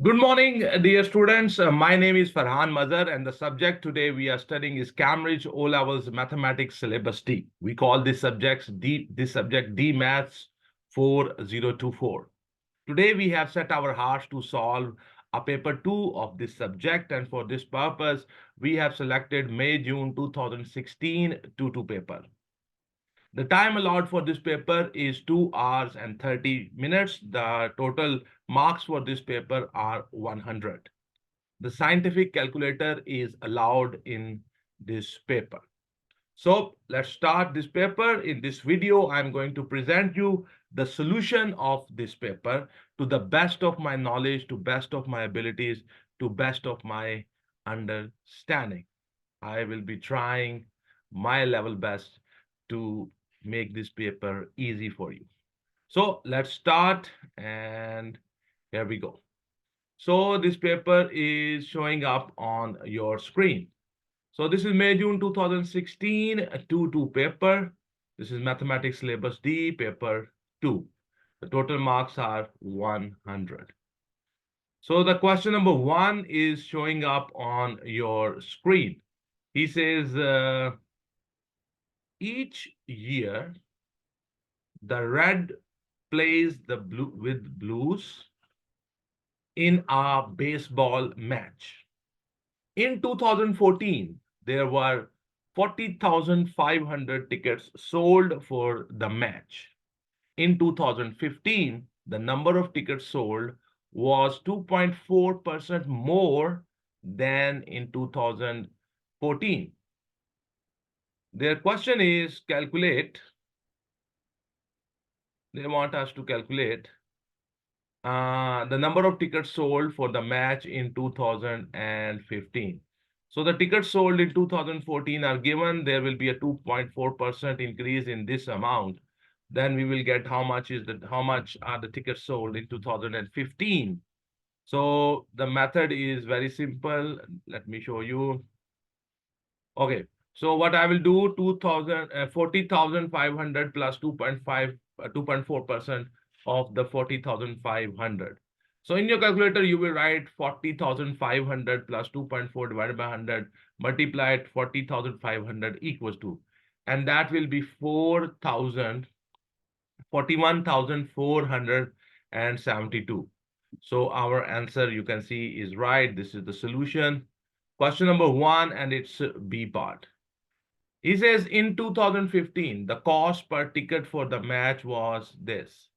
Good morning, dear students. My name is Ferhan Mazher, and the subject today we are studying is Cambridge O Levels Mathematics Syllabus D. We call this subject D Maths 4024. Today we have set our hearts to solve a paper 2 of this subject, and for this purpose we have selected May-June 2016 2 paper. The time allowed for this paper is 2 hours and 30 minutes. The total marks for this paper are 100. The scientific calculator is allowed in this paper. So let's start this paper. In this video, I'm going to present you the solution of this paper to the best of my knowledge, to best of my abilities, to best of my understanding. I will be trying my level best to make this paper easy for you. So let's start, and here we go. So this paper is showing up on your screen. So this is May-June 2016 2 paper. This is Mathematics Syllabus D, paper 2. The total marks are 100. So the question number 1 is showing up on your screen. He says, each year, the red plays the blue with blues in a baseball match. In 2014, there were 40,500 tickets sold for the match. In 2015, the number of tickets sold was 2.4% more than in 2014. Their question is they want us to calculate the number of tickets sold for the match in 2015. So the tickets sold in 2014 are given. There will be a 2.4% increase in this amount. Then we will get how much are the tickets sold in 2015. So the method is very simple. Let me show you. Okay, so what I will do, 40,500 plus 2.4% of the 40,500. So in your calculator, you will write 40,500 plus 2.4 divided by 100, multiplied 40,500 equals to, and that will be 41,472. So our answer, you can see, is right. This is the solution. Question number 1, and it's B part. He says in 2015, the cost per ticket for the match was this.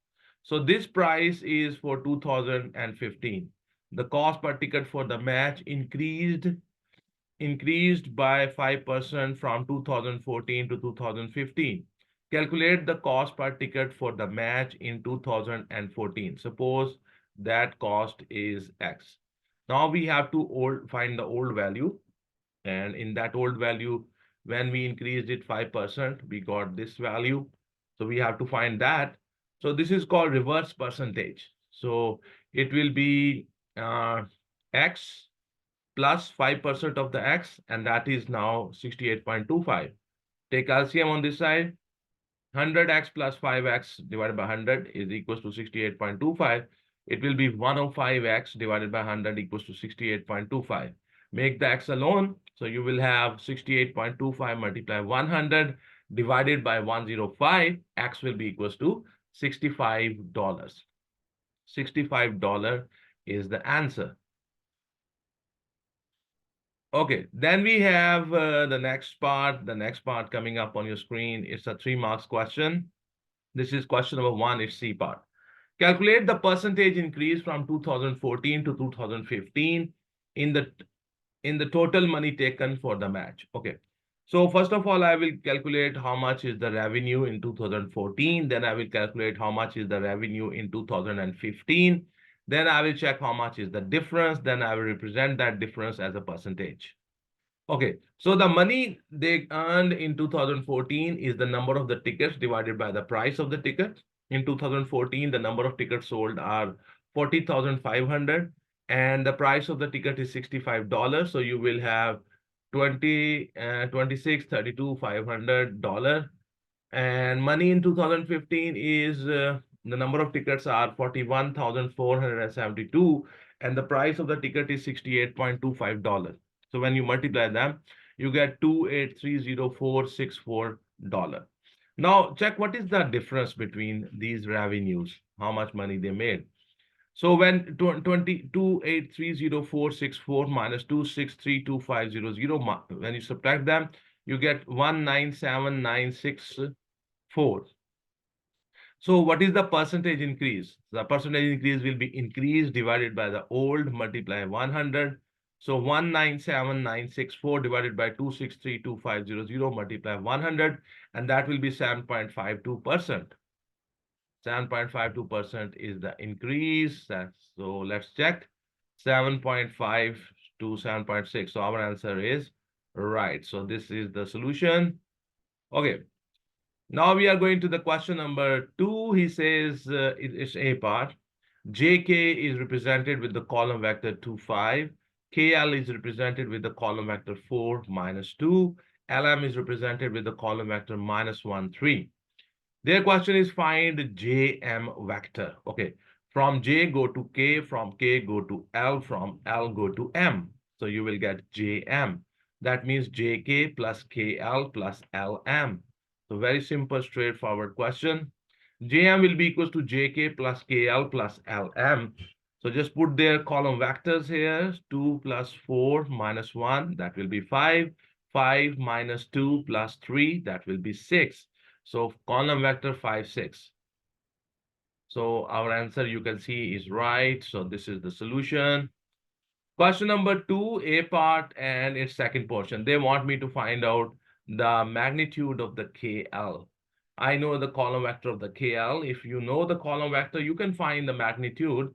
So this price is for 2015. The cost per ticket for the match increased by 5% from 2014 to 2015. Calculate the cost per ticket for the match in 2014. Suppose that cost is X. Now we have to find the old value. And in that old value, when we increased it 5%, we got this value. So we have to find that. So this is called reverse percentage. So it will be X plus 5% of the X, and that is now 68.25. Take LCM on this side. 100x plus 5x divided by 100 is equals to 68.25. It will be 105x divided by 100 equals to 68.25. Make the x alone. So you will have 68.25 multiplied 100 divided by 105. X will be equals to $65. $65 is the answer. Okay, then we have the next part. The next part coming up on your screen is a 3 marks question. This is question number 1, it's C part. Calculate the percentage increase from 2014 to 2015 in the total money taken for the match. Okay, so first of all, I will calculate how much is the revenue in 2014. Then I will calculate how much is the revenue in 2015. Then I will check how much is the difference. Then I will represent that difference as a percentage. Okay, so the money they earned in 2014 is the number of the tickets divided by the price of the ticket. In 2014, the number of tickets sold are 40,500, and the price of the ticket is $65. So you will have 26, 32, $500. And money in 2015 is the number of tickets are 41,472, and the price of the ticket is $68.25. So when you multiply them, you get $2,830,464. Now check what is the difference between these revenues, how much money they made. So when 22,830,464 minus 2,632,500, when you subtract them, you get 197,964. So what is the percentage increase? The percentage increase will be increase divided by the old multiply 100. So 197,964 divided by 2,632,500 multiply 100, and that will be 7.52%. 7.52% is the increase. So let's check. 7.5 to 7.6. So our answer is right. So this is the solution. Okay. Now we are going to the question number 2. He says it's A part. JK is represented with the column vector 2, 5. KL is represented with the column vector 4, minus 2. LM is represented with the column vector minus 1, 3. Their question is find JM vector. Okay. From J go to K, from K go to L, from L go to M. So you will get JM. That means JK plus KL plus LM. So very simple, straightforward question. JM will be equals to JK plus KL plus LM. So just put their column vectors here. 2 plus 4 minus 1, that will be 5. 5 minus 2 plus 3, that will be 6. So column vector 5, 6. So our answer you can see is right. So this is the solution. Question number 2, A part and its second portion. They want me to find out the magnitude of the KL. I know the column vector of the KL. If you know the column vector, you can find the magnitude.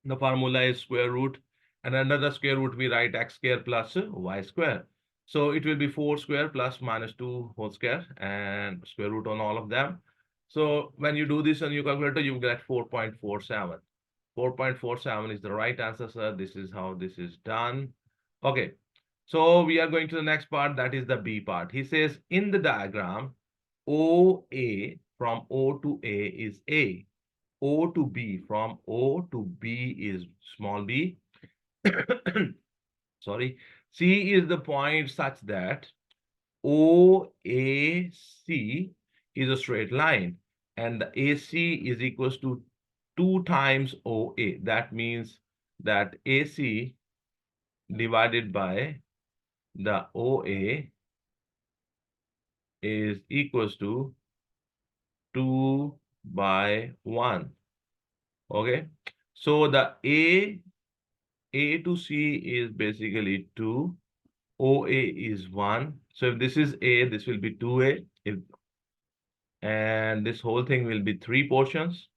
The formula is square root, and under the square root, we write x square plus y square. So it will be 4 square plus minus 2 whole square and square root on all of them. So when you do this on your calculator, you get 4.47. 4.47 is the right answer, sir. This is how this is done. Okay. So we are going to the next part, that is the B part. He says in the diagram, OA from O to A is A. O to B, from O to B is small b. Sorry. C is the point such that OAC is a straight line, and the AC is equals to 2 times OA. That means that AC divided by the OA is equals to 2 by 1. Okay. So the A to C is basically 2. OA is 1. So if this is A, this will be 2A. And this whole thing will be 3 portions.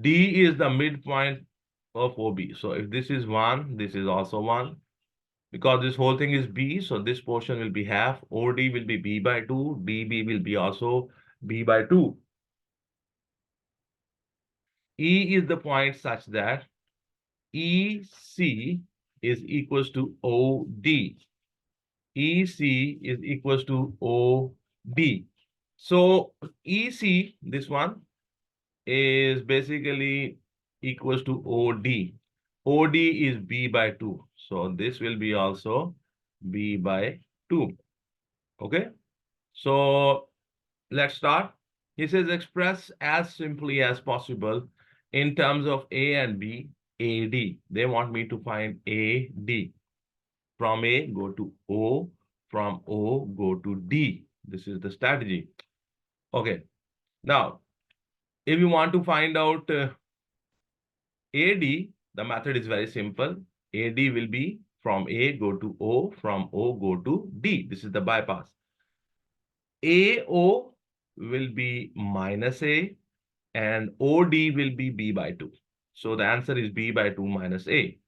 D is the midpoint of OB. So if this is 1, this is also 1. Because this whole thing is B, so this portion will be half. OD will be B by 2. DB will be also B by 2. E is the point such that EC is equals to OD. EC is equals to OD. So EC, this one, is basically equals to OD. OD is B by 2. So this will be also B by 2. Okay. So let's start. He says express as simply as possible in terms of A and B, AD. They want me to find AD. From A, go to O. From O, go to D. This is the strategy. Okay. Now, if you want to find out AD, the method is very simple. AD will be from A, go to O. From O, go to D. This is the bypass. AO will be minus A, and OD will be B by 2. So the answer is B by 2 minus A.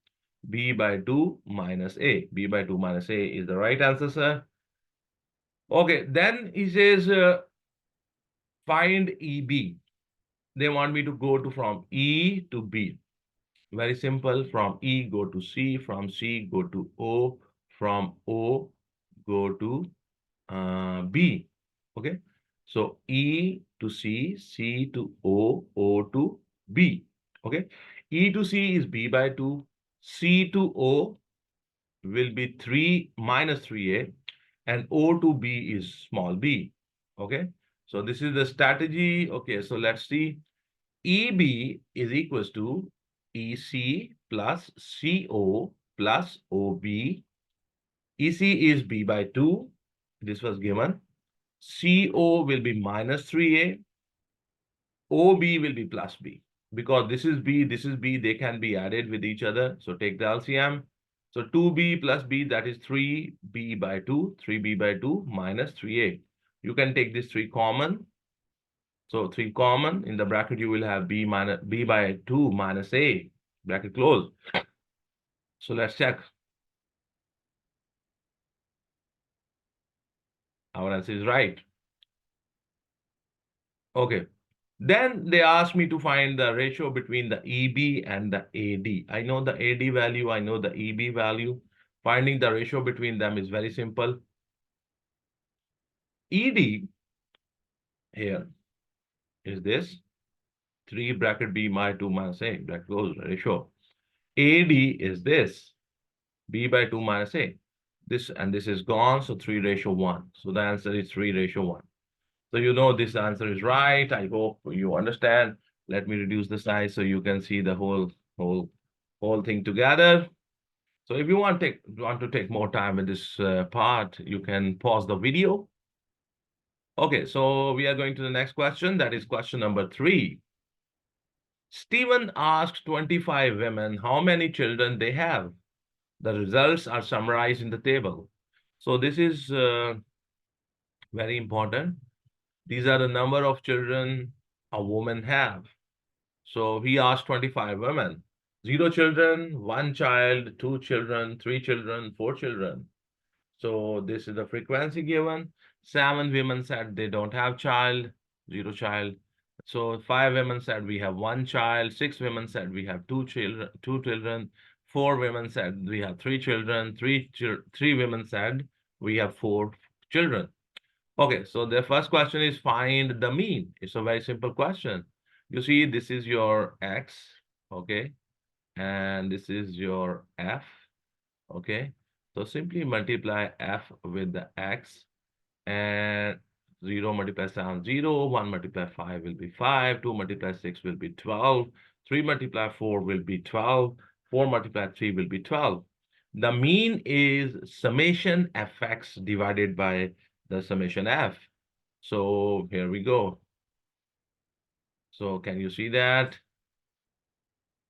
B by 2 minus A. B by 2 minus A is the right answer, sir. Okay, then he says find EB. They want me to go to from E to B. Very simple. From E go to C. From C go to O. From O go to B. Okay. So E to C, C to O, O to B. Okay. E to C is B by 2. C to O will be 3 minus 3A. And O to B is small b. Okay. So this is the strategy. Okay. So let's see. EB is equals to EC plus CO plus OB. EC is B by 2. This was given. CO will be minus 3A. OB will be plus B. Because this is B, they can be added with each other. So take the LCM. So 2B plus B, that is 3B by 2. 3B by 2 minus 3A. You can take this 3 common. So 3 common. In the bracket, you will have B by 2 minus A. Bracket close. So let's check. Our answer is right. Okay. Then they asked me to find the ratio between the EB and the AD. I know the AD value, I know the EB value. Finding the ratio between them is very simple. ED here is this 3 bracket B by 2 minus A, bracket close ratio. AD is this B by 2 minus A. This and this is gone, so 3:1. So the answer is 3:1. So you know this answer is right. I hope you understand. Let me reduce the size so you can see the whole thing together. So if you want to take more time in this part, you can pause the video. Okay, so we are going to the next question. That is question number 3. Stephen asked 25 women how many children they have. The results are summarized in the table. So this is very important. These are the number of children a woman have. So he asked 25 women. 0 children, 1 child, 2 children, 3 children, 4 children. So this is the frequency given. 7 women said they don't have child, 0 child. So 5 women said we have 1 child. 6 women said we have 2 children. 4 women said we have 3 children. 3 women said we have 4 children. Okay, so the first question is find the mean. It's a very simple question. You see, this is your X, okay, and this is your F, okay. So simply multiply F with the X, and 0 multiply 7, 0, 1 multiply 5 will be 5, 2 multiply 6 will be 12, 3 multiply 4 will be 12, 4 multiply 3 will be 12. The mean is summation Fx divided by the summation F. So here we go. So can you see that?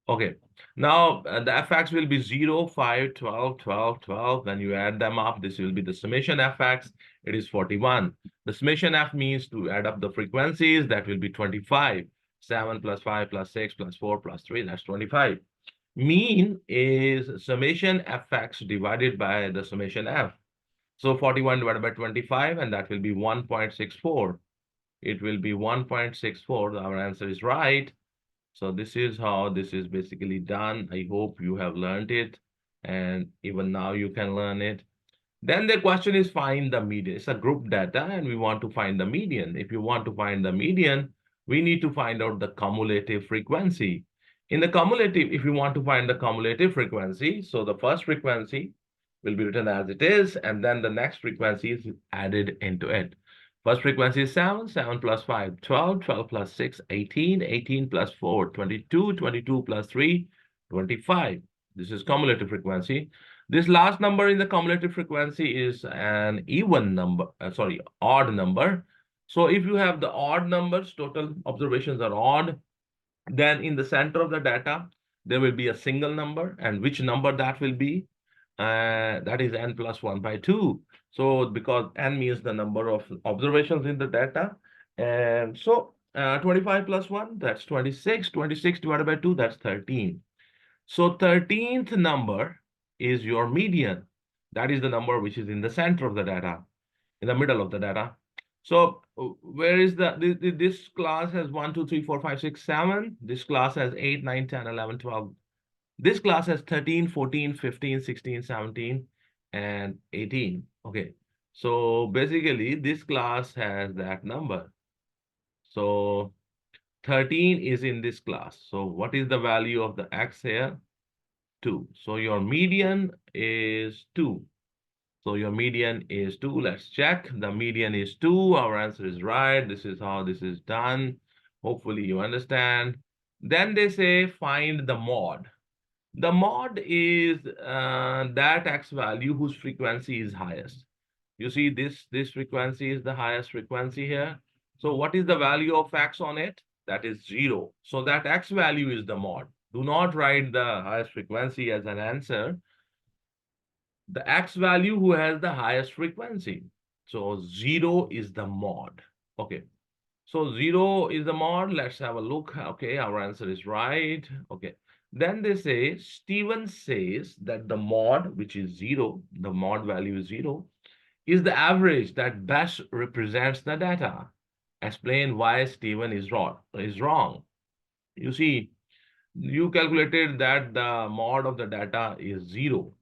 Okay. Now the Fx will be 0, 5, 12, 12, 12. When you add them up, this will be the summation Fx. It is 41. The summation F means to add up the frequencies. That will be 25. 7 plus 5 plus 6 plus 4 plus 3. That's 25. Mean is summation Fx divided by the summation F. So 41 divided by 25, and that will be 1.64. It will be 1.64. Our answer is right. So this is how this is basically done. I hope you have learned it, and even now you can learn it. Then the question is find the median. It's a group data, and we want to find the median. If you want to find the median, we need to find out the cumulative frequency. In the cumulative, if you want to find the cumulative frequency, so the first frequency will be written as it is, and then the next frequency is added into it. First frequency is 7, 7 plus 5, 12, 12 plus 6, 18, 18 plus 4, 22, 22 plus 3, 25. This is cumulative frequency. This last number in the cumulative frequency is an even number, odd number. So if you have the odd numbers, total observations are odd, then in the center of the data, there will be a single number, and which number that will be? That is n plus 1 by 2. So because n means the number of observations in the data. And so 25 plus 1, that's 26. 26 divided by 2, that's 13. So 13th number is your median. That is the number which is in the center of the data, in the middle of the data. So where is this class has 1, 2, 3, 4, 5, 6, 7. This class has 8, 9, 10, 11, 12. This class has 13, 14, 15, 16, 17, and 18. Okay. So basically this class has that number. So 13 is in this class. So what is the value of the X here? 2. So your median is 2. So your median is 2. Let's check. The median is 2. Our answer is right. This is how this is done. Hopefully you understand. Then they say find the mod. The mod is that X value whose frequency is highest. You see this frequency is the highest frequency here. So what is the value of X on it? That is 0. So that X value is the mod. Do not write the highest frequency as an answer. The X value who has the highest frequency. So 0 is the mod. Okay. So 0 is the mod. Let's have a look. Okay, our answer is right. Okay. Then they say, Steven says that the mod, which is 0, the mod value is 0, is the average that best represents the data. Explain why Steven is wrong. You see, you calculated that the mod of the data is 0.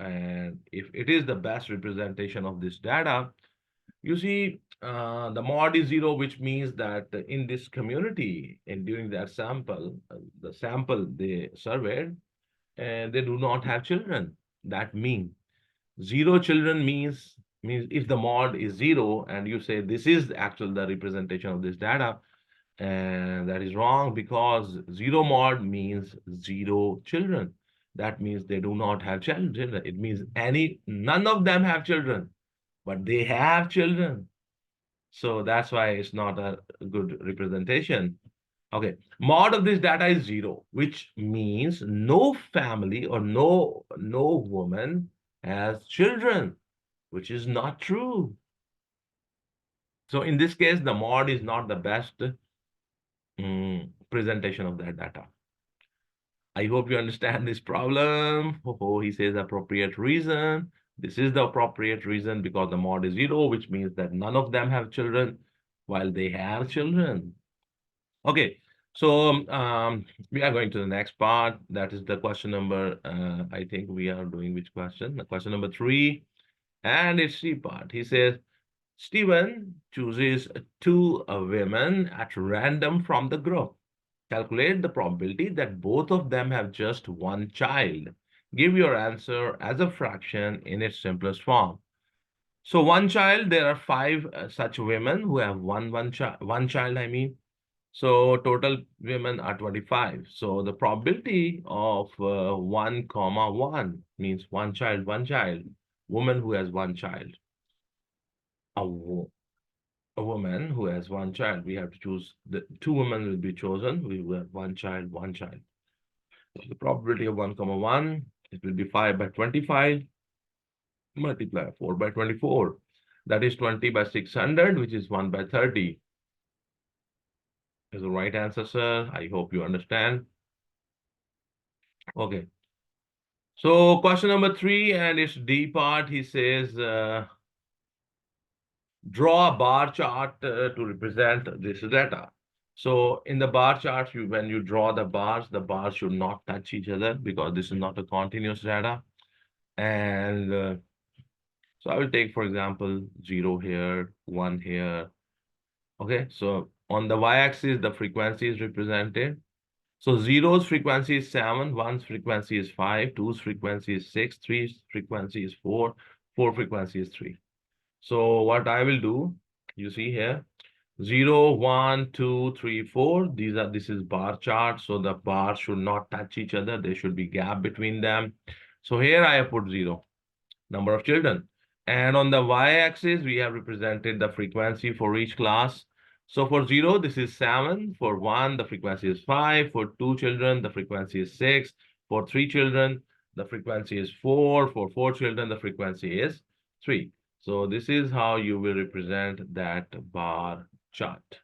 And if it is the best representation of this data, you see, the mod is 0, which means that in this community and during that sample, the sample they surveyed, and they do not have children. That means 0 children means if the mod is 0 and you say this is actually the representation of this data, and that is wrong because 0 mod means 0 children. That means they do not have children. It means none of them have children, but they have children. So that's why it's not a good representation. Okay, mod of this data is 0, which means no family or no woman has children, which is not true. So in this case, the mod is not the best presentation of that data. I hope you understand this problem. Oh, he says appropriate reason. This is the appropriate reason because the mod is 0, which means that none of them have children while they have children. Okay, so we are going to the next part. That is the question number, I think we are doing which question? The question number 3, and it's C part. He says, Stephen chooses 2 women at random from the group. Calculate the probability that both of them have just 1 child. Give your answer as a fraction in its simplest form. So 1 child, there are 5 such women who have one child, I mean. So total women are 25. So the probability of 1, 1 means one child, woman who has 1 child. A woman who has 1 child, we have to choose, the 2 women will be chosen. We will have 1 child, 1 child. So the probability of 1, 1, it will be 5 by 25, multiply 4 by 24. That is 20 by 600, which is 1 by 30. Is the right answer, sir. I hope you understand. Okay. So question number 3, and it's D part. He says, draw a bar chart to represent this data. So in the bar chart, when you draw the bars should not touch each other because this is not a continuous data. And so I will take, for example, 0 here, 1 here. Okay, so on the y-axis, the frequency is represented. So 0's frequency is 7, 1's frequency is 5, 2's frequency is 6, 3's frequency is 4, 4 frequency is 3. So what I will do, you see here, 0, 1, 2, 3, 4. This is bar chart. So the bars should not touch each other. There should be gap between them. So here I have put 0, number of children. And on the y-axis, we have represented the frequency for each class. So for 0, this is 7. For 1, the frequency is 5. For 2 children, the frequency is 6. For 3 children, the frequency is 4. For 4 children, the frequency is 3. So this is how you will represent that bar chart.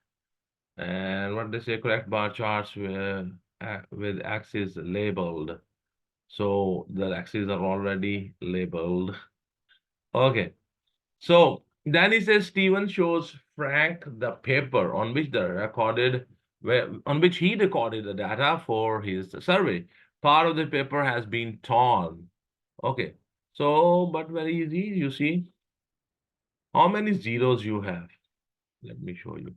And what they say, correct bar charts with axes labeled. So the axes are already labeled. Okay. So then he says Stephen shows Frank the paper on which he recorded the data for his survey. Part of the paper has been torn. Okay. So, but very easy, you see. How many zeros you have? Let me show you.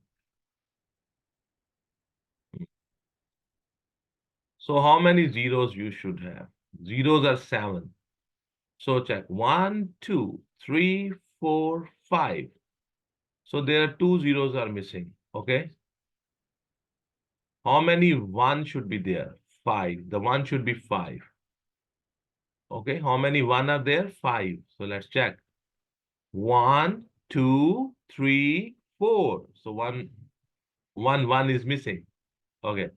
So how many zeros you should have? Zeros are 7. So check 1, 2, 3, 4, 5. So there are 2 zeros are missing. Okay. How many 1 should be there? 5. The 1 should be 5. Okay. How many 1 are there? 5. So let's check. 1, 2, 3, 4. So 1 is missing. Okay.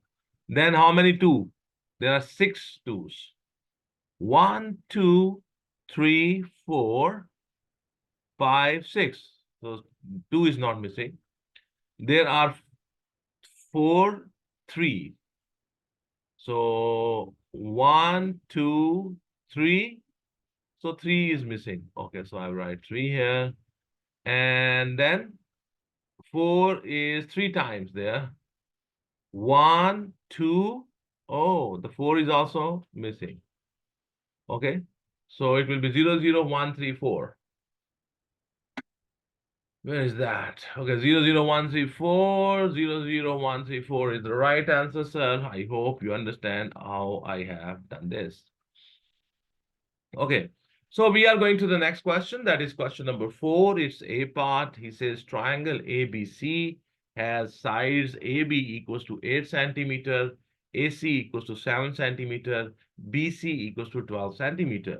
Then how many 2? There are 6 2s. 1, 2, 3, 4, 5, 6. So 2 is not missing. There are 4 3. So 1, 2, 3. So 3 is missing. Okay, so I write 3 here. And then 4 is 3 times there. 1, 2. Oh, the 4 is also missing. Okay, so it will be 0, 0, 1, 3, 4. Where is that? Okay, 0, 0, 1, 3, 4. 0, 0, 1, 3, 4 is the right answer, sir. I hope you understand how I have done this. Okay, so we are going to the next question. That is question number 4. It's A part. He says triangle ABC has sides AB equals to 8 centimeter, AC equals to 7 centimeter, BC equals to 12 centimeter.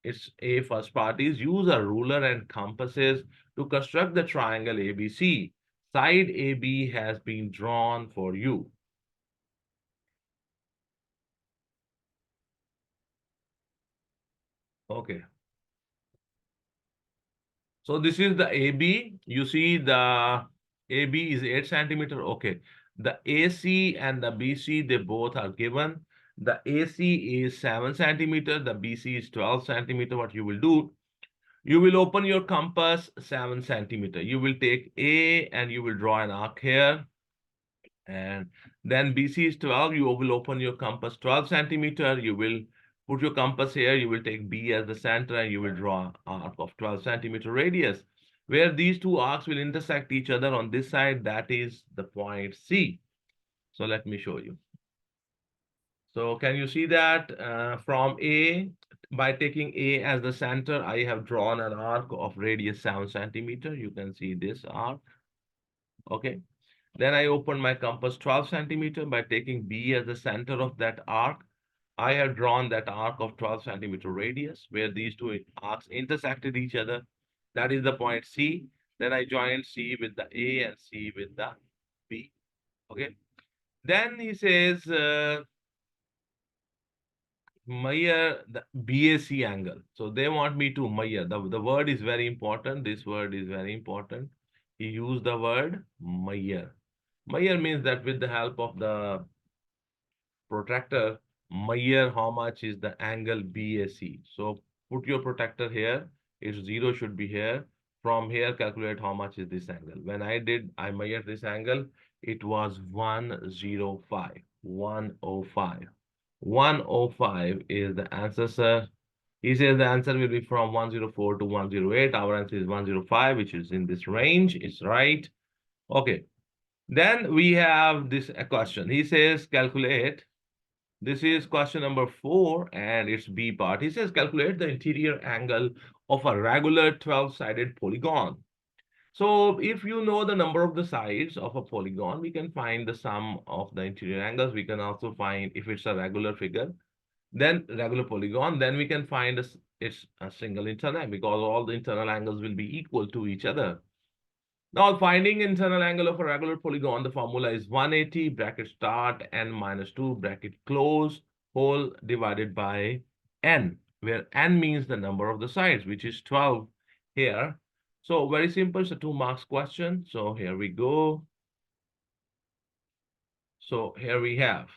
Its A first part is use a ruler and compasses to construct the triangle ABC. Side AB has been drawn for you. Okay. So this is the AB. You see the AB is 8 centimeter. Okay. The AC and the BC, they both are given. The AC is 7 centimeter. The BC is 12 centimeter. What you will do, you will open your compass 7 centimeter. You will take A and you will draw an arc here. And then BC is 12. You will open your compass 12 centimeter. You will put your compass here. You will take B as the center and you will draw an arc of 12 centimeter radius. Where these two arcs will intersect each other on this side, that is the point C. So let me show you. So can you see that from A, by taking A as the center, I have drawn an arc of radius 7 centimeter. You can see this arc. Okay. Then I open my compass 12 centimeter by taking B as the center of that arc. I have drawn that arc of 12 centimeter radius where these two arcs intersected each other. That is the point C. Then I join C with the A and C with the B. Okay. Then he says, measure the BAC angle. So they want me to measure. The word is very important. This word is very important. He used the word measure. Measure means that with the help of the protractor, measure how much is the angle BAC. So put your protractor here. Its 0 should be here. From here, calculate how much is this angle. When I measured this angle. It was 105. 105. 105 is the answer, sir. He says the answer will be from 104 to 108. Our answer is 105, which is in this range. It's right. Okay. Then we have this question. He says calculate. This is question number 4 and it's B part. He says calculate the interior angle of a regular 12-sided polygon. So if you know the number of the sides of a polygon, we can find the sum of the interior angles. We can also find if it's a regular figure, then regular polygon, then we can find it's a single internal because all the internal angles will be equal to each other. Now finding internal angle of a regular polygon, the formula is 180 bracket start n minus 2 bracket close whole divided by n, where n means the number of the sides, which is 12 here. So very simple, it's a 2 marks question. So here we go. So here we have.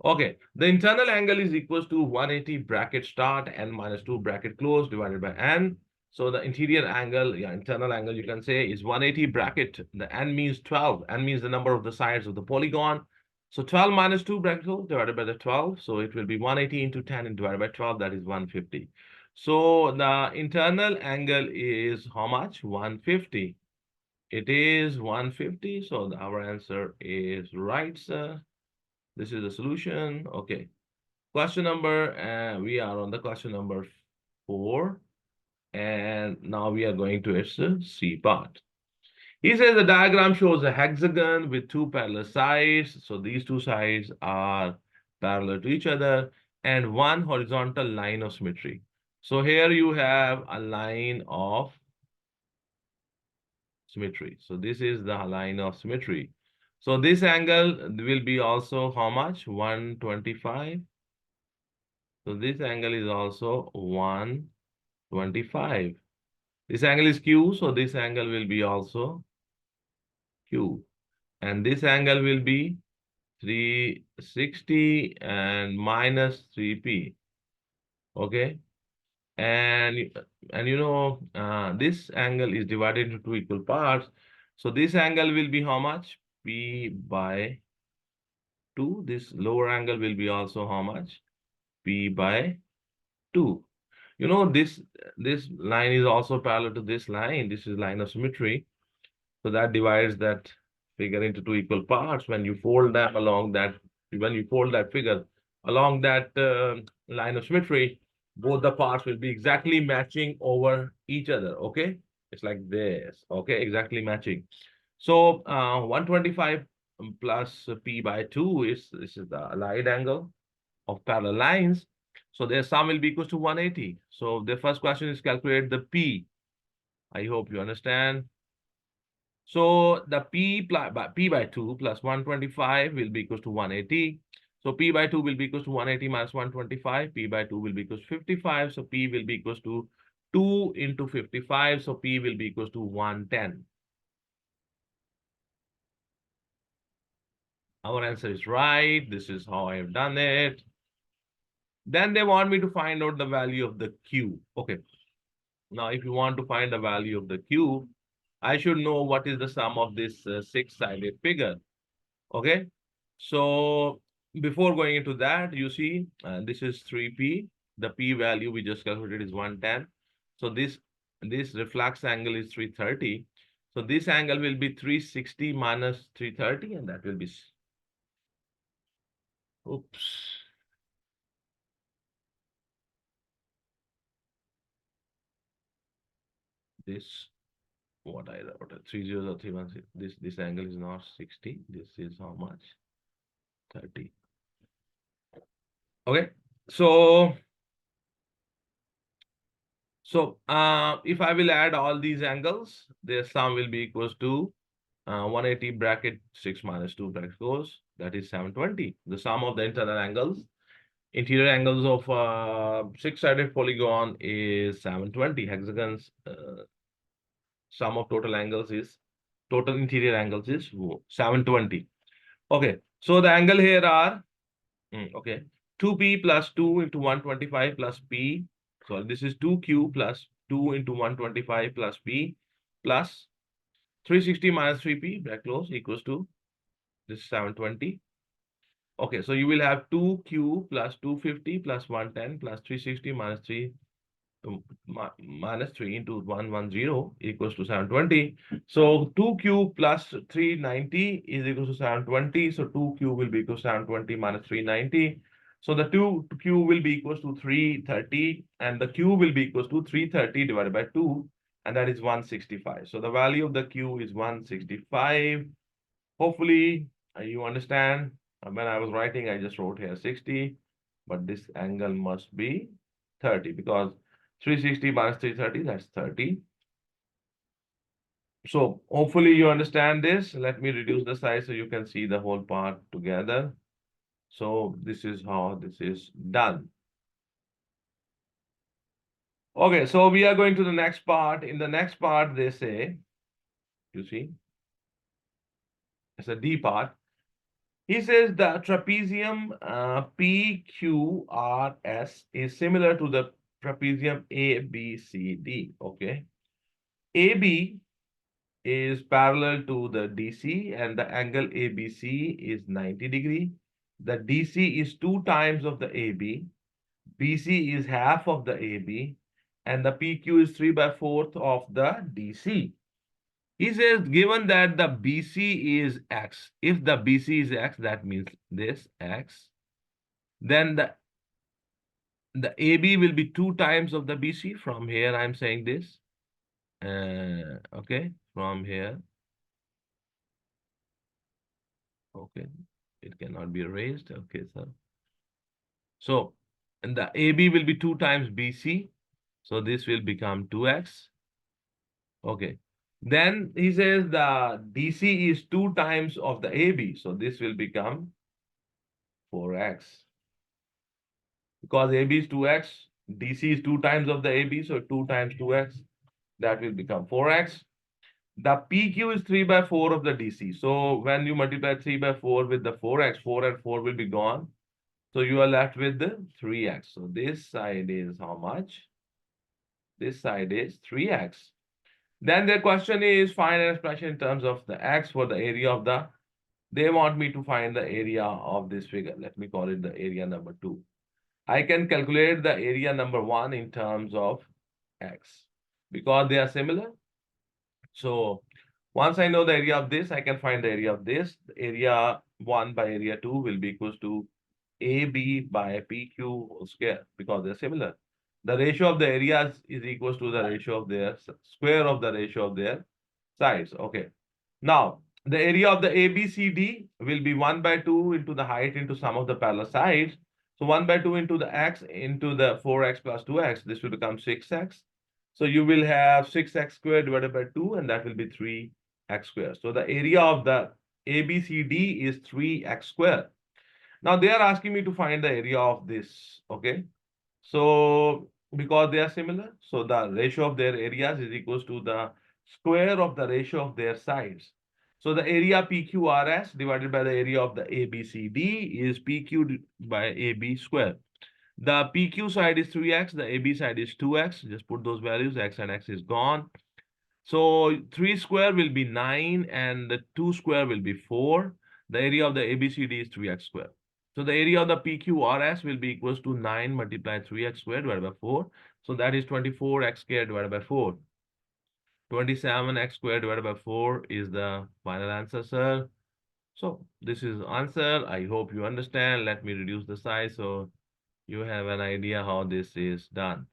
Okay, the internal angle is equals to 180 bracket start n minus 2 bracket close divided by n. So the interior angle, internal angle you can say is 180 bracket. The n means 12. N means the number of the sides of the polygon. So 12 minus 2 bracket close divided by the 12. So it will be 180 into 10 and divided by 12. That is 150. So the internal angle is how much? 150. It is 150. So our answer is right, sir. This is the solution. Okay. Question number, we are on the question number 4. And now we are going to its C part. He says the diagram shows a hexagon with 2 parallel sides. So these 2 sides are parallel to each other and 1 horizontal line of symmetry. So here you have a line of symmetry. So this is the line of symmetry. So this angle will be also how much? 125. So this angle is also 125. This angle is Q, so this angle will be also Q. And this angle will be 360 and minus 3p. Okay. And this angle is divided into 2 equal parts. So this angle will be how much? P by 2. This lower angle will be also how much? P by 2. This line is also parallel to this line. This is line of symmetry. So that divides that figure into 2 equal parts. When you fold that figure along that line of symmetry, both the parts will be exactly matching over each other. Okay, it's like this. Okay, exactly matching. So 125 plus p by 2 this is the allied angle of parallel lines. So their sum will be equal to 180. So the first question is calculate the p. I hope you understand. So the p by 2 plus 125 will be equal to 180. So p by 2 will be equal to 180 minus 125. P by 2 will be equal to 55. So p will be equal to 2 into 55. So p will be equal to 110. Our answer is right. This is how I have done it. Then they want me to find out the value of the Q. Okay. Now, if you want to find the value of the Q, I should know what is the sum of this 6-sided figure. Okay. So before going into that, you see, this is 3p. The p value we just calculated is 110. So this reflex angle is 330. So this angle will be 360 minus 330, and that will be, oops. This, what I wrote, 30316. This angle is not 60. This is how much? 30. Okay. So if I will add all these angles, their sum will be equals to 180 bracket 6 minus 2 bracket goes, that is 720. The sum of the internal angles, interior angles of 6-sided polygon is 720. Hexagons, sum of total interior angles is 720. Okay, so the angle here are, okay, 2p plus 2 into 125 plus p. So this is 2q plus 2 into 125 plus p plus 360 minus 3p, bracket close, equals to this 720. Okay, so you will have 2q plus 250 plus 110 plus 360 minus 3 minus 3 into 110 equals to 720. So 2q plus 390 is equal to 720. So 2q will be equal to 720 minus 390. So the 2q will be equals to 330, and the q will be equals to 330 divided by 2, and that is 165. So the value of the q is 165. Hopefully you understand. When I was writing, I just wrote here 60, but this angle must be 30 because 360 minus 330, that's 30. So hopefully you understand this. Let me reduce the size so you can see the whole part together. So this is how this is done. Okay, so we are going to the next part. In the next part, they say, you see, it's a D part. He says the trapezium PQRS is similar to the trapezium ABCD. Okay. AB is parallel to the DC and the angle ABC is 90 degree. The DC is 2 times of the AB. BC is half of the AB. And the PQ is 3/4 of the DC. He says, given that the BC is X, if the BC is X, that means this X, then the AB will be 2 times of the BC. From here, I'm saying this. Okay, from here. Okay, it cannot be erased. Okay, sir. So, and the AB will be 2 times BC. So this will become 2X. Okay. Then he says the DC is 2 times of the AB. So this will become 4X. Because AB is 2X, DC is 2 times of the AB. So 2 times 2X, that will become 4X. The PQ is 3 by 4 of the DC. So when you multiply 3 by 4 with the 4X, 4 and 4 will be gone. So you are left with the 3X. So this side is how much? This side is 3X. Then the question is find an expression in terms of the X for the area of the, they want me to find the area of this figure. Let me call it the area number 2. I can calculate the area number 1 in terms of X because they are similar. So once I know the area of this, I can find the area of this. The area 1 by area 2 will be equals to AB by PQ whole square because they're similar. The ratio of the areas is equals to the ratio of their square of the ratio of their sides. Okay. Now, the area of the ABCD will be 1 by 2 into the height into sum of the parallel sides. So 1 by 2 into the x into the 4x plus 2x. This will become 6x. So you will have 6x squared divided by 2, and that will be 3x squared. So the area of the ABCD is 3x squared. Now they are asking me to find the area of this. Okay. So because they are similar, so the ratio of their areas is equals to the square of the ratio of their sides. So the area PQRS divided by the area of the ABCD is PQ by AB square. The PQ side is 3x, the AB side is 2x. Just put those values, x and x is gone. So 3 square will be 9 and the 2 square will be 4. The area of the ABCD is 3x square. So the area of the PQRS will be equals to 9 multiplied 3x squared divided by 4. So that is 24x squared divided by 4. 27x squared divided by 4 is the final answer, sir. So this is answer. I hope you understand. Let me reduce the size so you have an idea how this is done.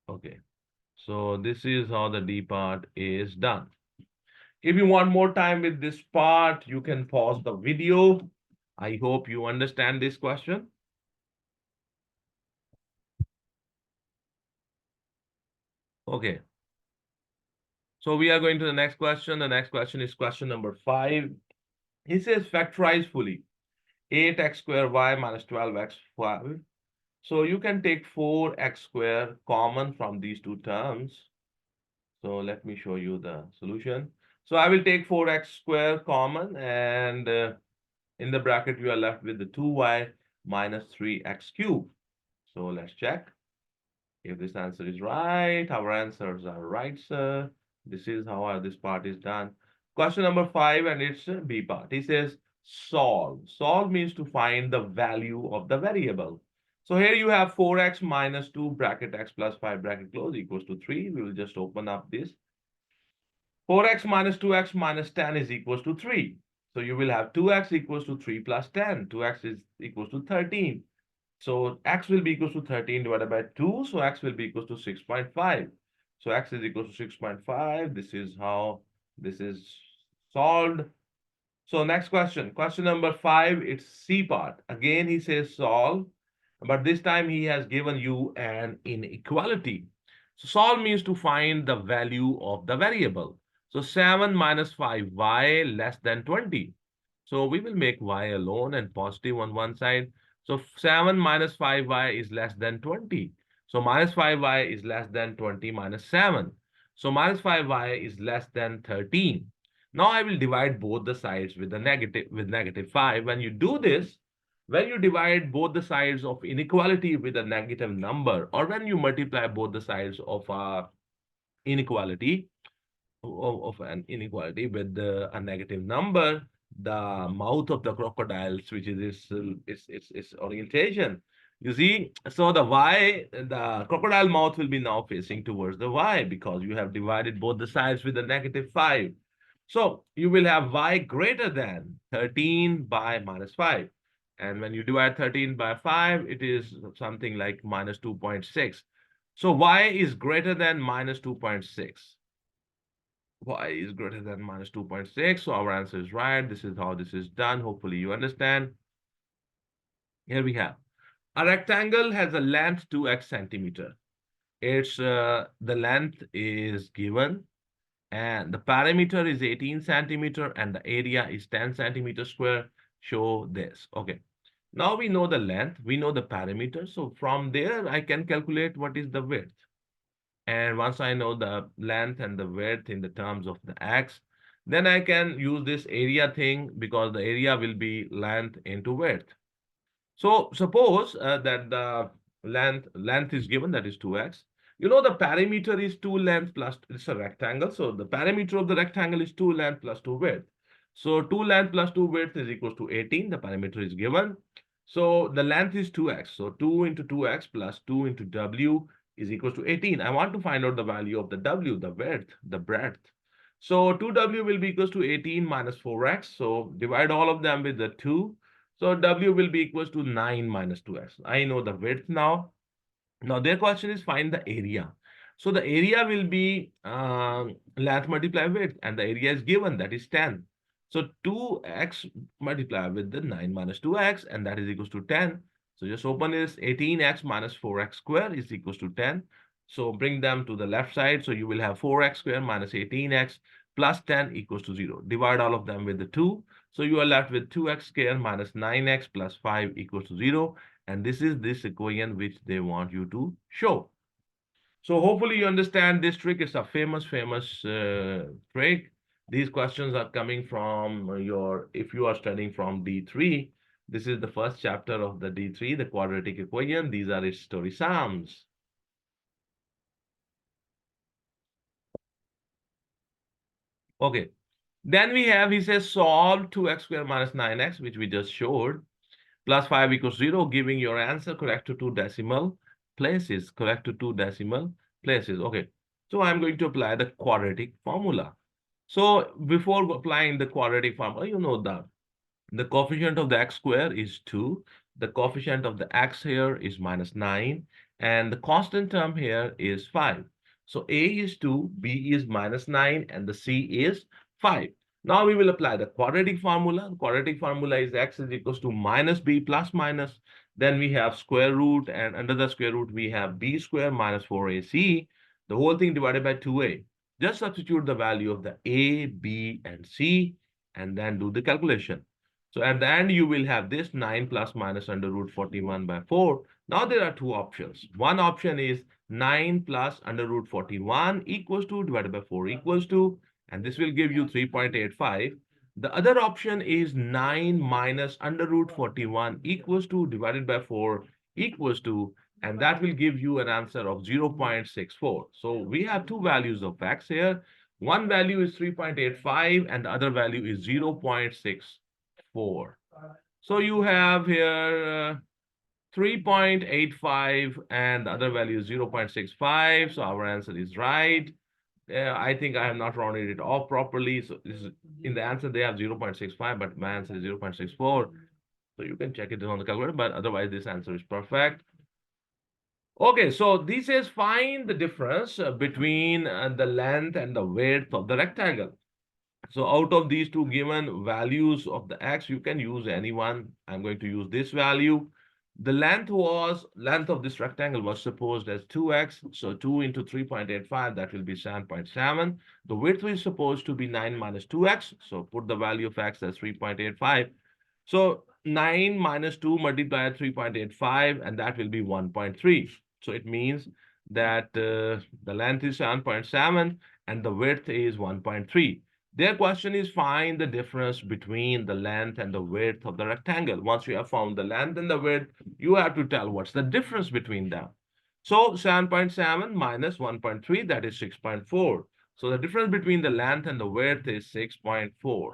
Okay. So this is how the D part is done. If you want more time with this part, you can pause the video. I hope you understand this question. Okay. So we are going to the next question. The next question is question number 5. He says factorize fully 8x squared y minus 12x 5. So you can take 4x squared common from these two terms. So let me show you the solution. So I will take 4x squared common, and in the bracket you are left with the 2y minus 3x cubed. So let's check if this answer is right. Our answers are right, sir. This is how this part is done. Question number 5, and it's B part. He says solve. Solve means to find the value of the variable. So here you have 4x minus 2 bracket x plus 5 bracket close equals to 3. We will just open up this. 4x minus 2x minus 10 is equals to 3. So you will have 2x equals to 3 plus 10. 2x is equals to 13. So x will be equals to 13 divided by 2. So x will be equals to 6.5. So x is equals to 6.5. This is how this is solved. So next question. Question number 5, it's C part. Again, he says solve, but this time he has given you an inequality. So solve means to find the value of the variable. So 7 minus 5y less than 20. So we will make y alone and positive on one side. So 7 minus 5y is less than 20. So minus 5y is less than 20 minus 7. So minus 5y is less than 13. Now I will divide both the sides with negative 5. When you do this, when you divide both the sides of inequality with a negative number, or when you multiply both the sides of a inequality, of an inequality with a negative number, the mouth of the crocodiles, which is its orientation, You see, so the y, the crocodile mouth will be now facing towards the y because you have divided both the sides with a -5. So you will have y greater than 13 by -5. And when you divide 13 by 5, it is something like -2.6. So y is greater than -2.6. Y is greater than -2.6. So our answer is right. This is how this is done. Hopefully you understand. Here we have. A rectangle has a length 2x centimeter. Its the length is given and the perimeter is 18 centimeter and the area is 10 centimeter square. Show this. Okay. Now we know the length, we know the perimeter. So from there, I can calculate what is the width. And once I know the length and the width in the terms of the x, then I can use this area thing because the area will be length into width. So suppose that the length is given, that is 2x. You know the perimeter is 2 length plus, it's a rectangle. So the perimeter of the rectangle is 2 length plus 2 width. So 2 length plus 2 width is equals to 18. The perimeter is given. So the length is 2x. So 2 into 2x plus 2 into w is equals to 18. I want to find out the value of the w, the width, the breadth. So 2w will be equals to 18 minus 4x. So divide all of them with the 2. So W will be equals to 9 minus 2x. I know the width now. Now their question is find the area. So the area will be length multiplied width and the area is given, that is 10. So 2x multiplied with the 9 minus 2x and that is equals to 10. So just open this 18x minus 4x square is equals to 10. So bring them to the left side. So you will have 4x square minus 18x plus 10 equals to 0. Divide all of them with the 2. So you are left with 2x square minus 9x plus 5 equals to 0. And this is this equation which they want you to show. So hopefully you understand this trick. Is a famous trick. These questions are coming from your, if you are studying from D3, this is the first chapter of the D3, the quadratic equation. These are its story sums. Okay. Then we have, he says, solve 2x squared minus 9x, which we just showed, plus 5 equals 0, giving your answer correct to 2 decimal places, correct to 2 decimal places. Okay. So I'm going to apply the quadratic formula. So before applying the quadratic formula, you know that the coefficient of the x square is 2. The coefficient of the x here is minus 9. And the constant term here is 5. So A is 2, B is minus 9, and the C is 5. Now we will apply the quadratic formula. The quadratic formula is x is equals to minus b plus minus. Then we have square root, and under the square root, we have b square minus 4ac. The whole thing divided by 2a. Just substitute the value of the a, b, and c, and then do the calculation. So at the end, you will have this 9 plus minus under root 41 by 4. Now there are two options. One option is 9 plus under root 41 equals to divided by 4 equals to, and this will give you 3.85. The other option is 9 minus under root 41 equals to divided by 4 equals to, and that will give you an answer of 0.64. So we have two values of x here. One value is 3.85 and the other value is 0.64. So you have here 3.85 and the other value is 0.65. So our answer is right. I think I have not rounded it off properly. So this is, in the answer, they have 0.65, but my answer is 0.64. So you can check it on the calculator, but otherwise this answer is perfect. Okay, so this is find the difference between the length and the width of the rectangle. So out of these two given values of the x, you can use any one. I'm going to use this value. The length of this rectangle was supposed as 2x. So 2 into 3.85, that will be 7.7. The width is supposed to be 9 minus 2x. So put the value of x as 3.85. So 9 minus 2 multiplied 3.85, and that will be 1.3. So it means that the length is 7.7 and the width is 1.3. Their question is find the difference between the length and the width of the rectangle. Once you have found the length and the width, you have to tell what's the difference between them. So 7.7 minus 1.3, that is 6.4. So the difference between the length and the width is 6.4.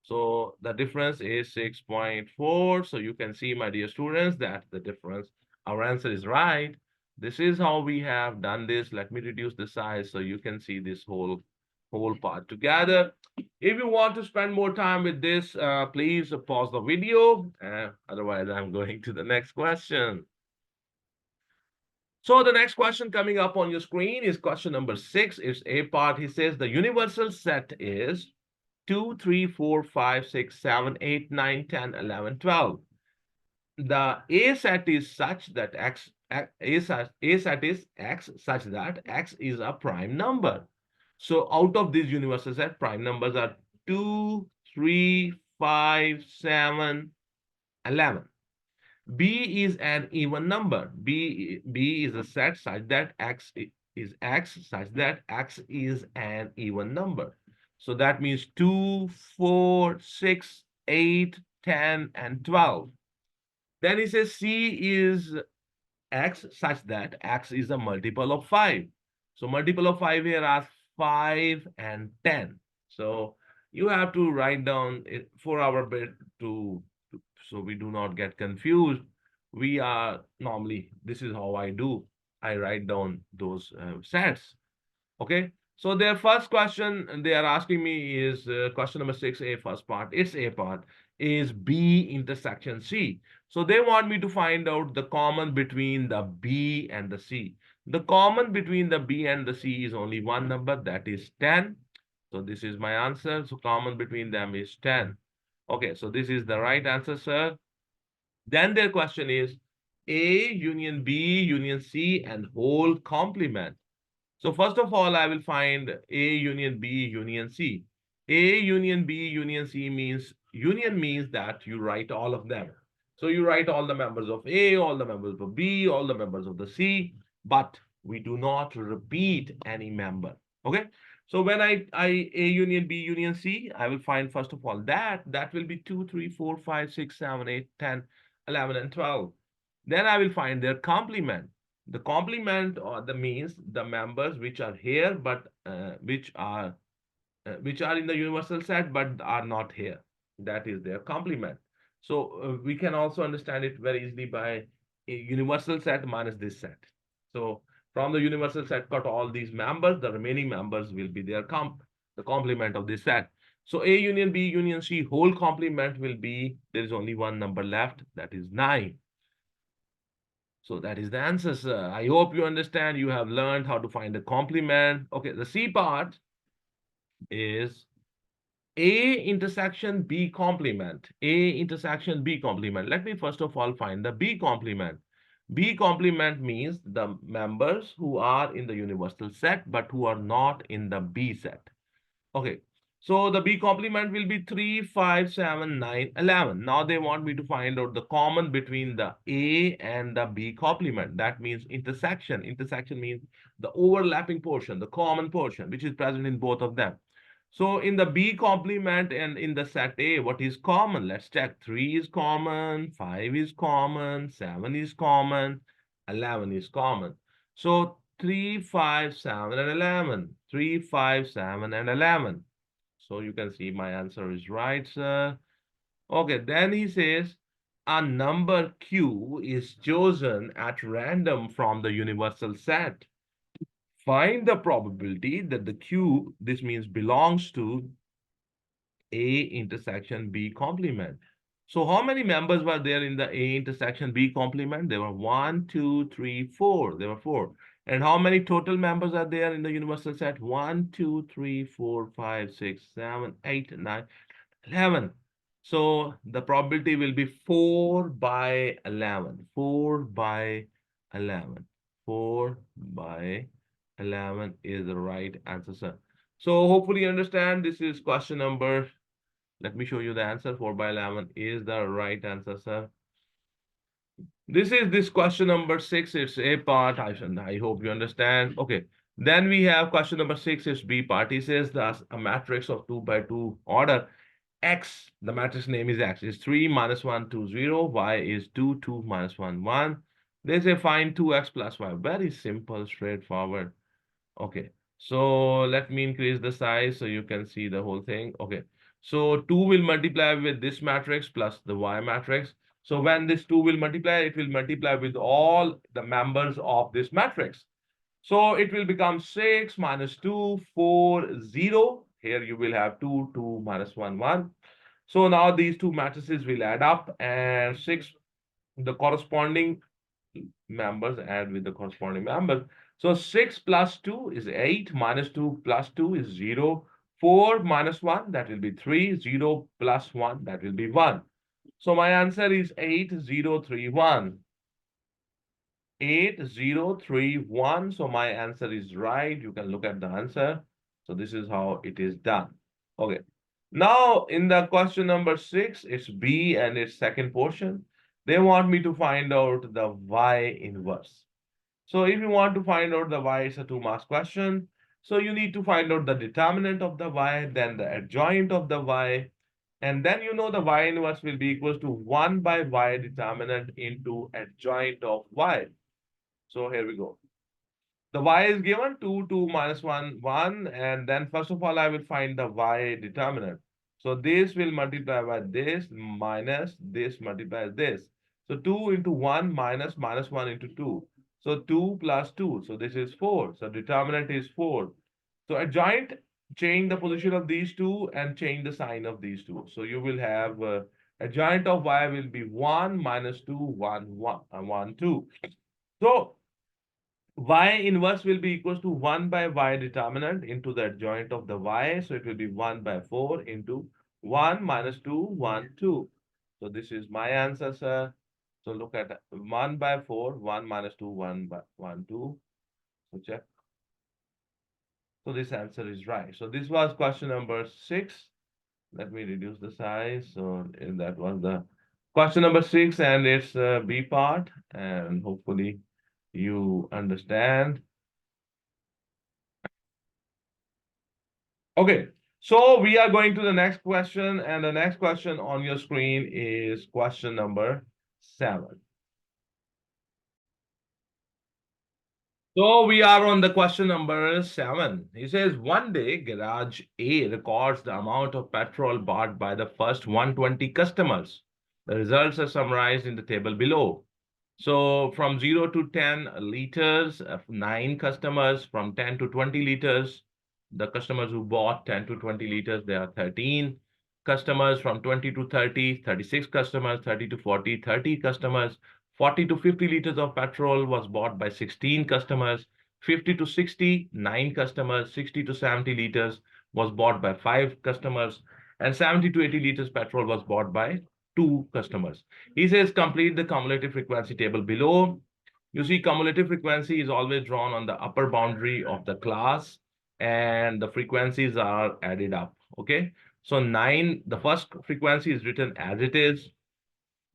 So the difference is 6.4. So you can see, my dear students, that the difference, our answer is right. This is how we have done this. Let me reduce the size so you can see this whole part together. If you want to spend more time with this, please pause the video. Otherwise, I'm going to the next question. So the next question coming up on your screen is question number 6. It's A part. He says the universal set is 2, 3, 4, 5, 6, 7, 8, 9, 10, 11, 12. The A set is such that A set is X such that X is a prime number. So out of this universal set, prime numbers are 2, 3, 5, 7, 11. B is an even number. B is a set such that X is X such that X is an even number. So that means 2, 4, 6, 8, 10, and 12. Then he says C is X such that X is a multiple of 5. So multiple of 5 here are 5 and 10. So you have to write down it for our bit so we do not get confused. We are normally, this is how I do. I write down those sets. Okay. So their first question they are asking me is question number 6A, first part. It's A part is B intersection C. So they want me to find out the common between the B and the C. The common between the B and the C is only one number, that is 10. So this is my answer. So common between them is 10. Okay, so this is the right answer, sir. Then their question is A union B union C and whole complement. So first of all, I will find A union B union C. A union B union C means union means that you write all of them. So you write all the members of A, all the members of B, all the members of the C, but we do not repeat any member. Okay. So when I A union B union C, I will find first of all that will be 2, 3, 4, 5, 6, 7, 8, 10, 11, and 12. Then I will find their complement. The complement or the means the members which are here but which are in the universal set but are not here. That is their complement. So we can also understand it very easily by a universal set minus this set. So from the universal set, cut all these members. The remaining members will be their the complement of this set. So A union B union C whole complement will be, there is only one number left, that is 9. So that is the answer, sir. I hope you understand. You have learned how to find the complement. Okay, the C part is A intersection B complement. A intersection B complement. Let me first of all find the B complement. B complement means the members who are in the universal set but who are not in the B set. Okay, so the B complement will be 3, 5, 7, 9, 11. Now they want me to find out the common between the A and the B complement. That means intersection. Intersection means the overlapping portion, the common portion, which is present in both of them. So in the B complement and in the set A, what is common? Let's check. 3 is common, 5 is common, 7 is common, 11 is common. So 3, 5, 7, and 11. 3, 5, 7, and 11. So you can see my answer is right, sir. Okay, then he says a number Q is chosen at random from the universal set. Find the probability that the Q, this means belongs to A intersection B complement. So how many members were there in the A intersection B complement? There were 1, 2, 3, 4. There were 4. And how many total members are there in the universal set? 1, 2, 3, 4, 5, 6, 7, 8, 9, 11. So the probability will be 4 by 11. 4 by 11. 4 by 11 is the right answer, sir. So hopefully you understand this is question number. Let me show you the answer. 4 by 11 is the right answer, sir. This is this question number 6. It's A part. I hope you understand. Okay. Then we have question number 6 is B part. He says that a matrix of 2 by 2 order X, the matrix name is X, is 3 minus 1, 2, 0. Y is 2, 2 minus 1, 1. They say find 2x plus y. Very simple, straightforward. Okay. So let me increase the size so you can see the whole thing. Okay. So 2 will multiply with this matrix plus the y matrix. So when this 2 will multiply, it will multiply with all the members of this matrix. So it will become 6 minus 2, 4, 0. Here you will have 2, 2 minus 1, 1. So now these two matrices will add up, and 6, the corresponding members add with the corresponding members. So 6 plus 2 is 8, minus 2 plus 2 is 0. 4 minus 1, that will be 3. 0 plus 1, that will be 1. So my answer is 8031. 8031. So my answer is right. You can look at the answer. So this is how it is done. Okay. Now in the question number 6, it's B and its second portion. They want me to find out the y inverse. So if you want to find out the y, it's a 2 marks question. So you need to find out the determinant of the y, then the adjoint of the y, and then you know the y inverse will be equals to 1 by y determinant into adjoint of y. So here we go. The y is given 2, 2 minus 1, 1. And then first of all, I will find the y determinant. So this will multiply by this minus this multiplies this. So 2 into 1 minus 1 into 2. So 2 plus 2. So this is 4. So determinant is 4. So adjoint, change the position of these two and change the sign of these two. So you will have adjoint of y will be 1 minus 2, 1, 1, 1, 2. So y inverse will be equals to 1 by y determinant into the adjoint of the y. So it will be 1 by 4 into 1 minus 2, 1, 2. So this is my answer, sir. So look at 1 by 4, 1 minus 2, 1 by 1, 2. So check. So this answer is right. So this was question number 6. Let me reduce the size. So that was the question number 6, and it's B part, and hopefully you understand. Okay, so we are going to the next question, and the next question on your screen is question number 7. So we are on the question number 7. He says, one day, garage A records the amount of petrol bought by the first 120 customers. The results are summarized in the table below. So from 0 to 10 liters, 9 customers. From 10 to 20 liters, the customers who bought 10 to 20 liters, there are 13 customers. From 20 to 30, 36 customers. 30 to 40, 30 customers. 40 to 50 liters of petrol was bought by 16 customers. 50 to 60, 9 customers. 60 to 70 liters was bought by 5 customers. And 70 to 80 liters petrol was bought by 2 customers. He says complete the cumulative frequency table below. You see, cumulative frequency is always drawn on the upper boundary of the class, and the frequencies are added up. Okay. So 9, the first frequency is written as it is.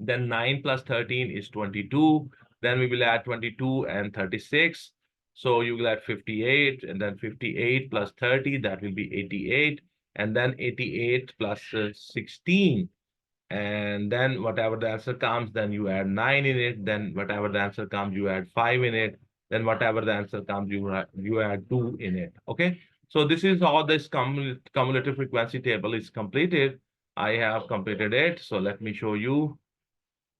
Then 9 plus 13 is 22. Then we will add 22 and 36. So you will add 58, and then 58 plus 30, that will be 88. And then 88 plus 16. And then whatever the answer comes, then you add 9 in it. Then whatever the answer comes, you add 5 in it. Then whatever the answer comes, you add 2 in it. Okay. So this is how this cumulative frequency table is completed. I have completed it. So let me show you.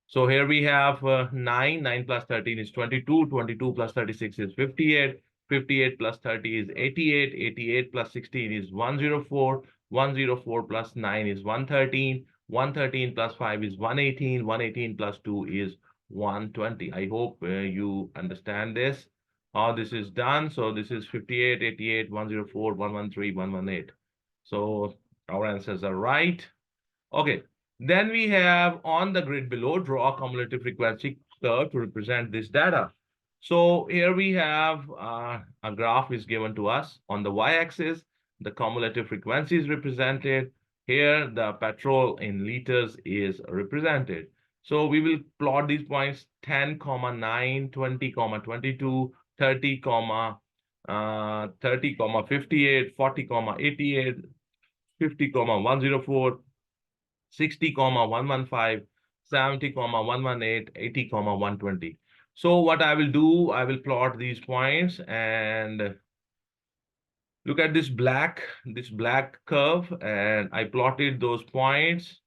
So here we have 9. 9 plus 13 is 22. 22 plus 36 is 58. 58 plus 30 is 88. 88 plus 16 is 104. 104 plus 9 is 113. 113 plus 5 is 118. 118 plus 2 is 120. I hope you understand this, how this is done. So this is 58, 88, 104, 113, 118. So our answers are right. Okay, then we have on the grid below, draw a cumulative frequency curve to represent this data. So here we have a graph is given to us. On the y-axis, the cumulative frequency is represented. Here, the petrol in liters is represented. So we will plot these points 10, 9, 20, 22, 30, 30, 58, 40, 88, 50, 104, 60, 115, 70, 118, 80, 120. So what I will do, I will plot these points, and Look at this black curve, and I plotted those points,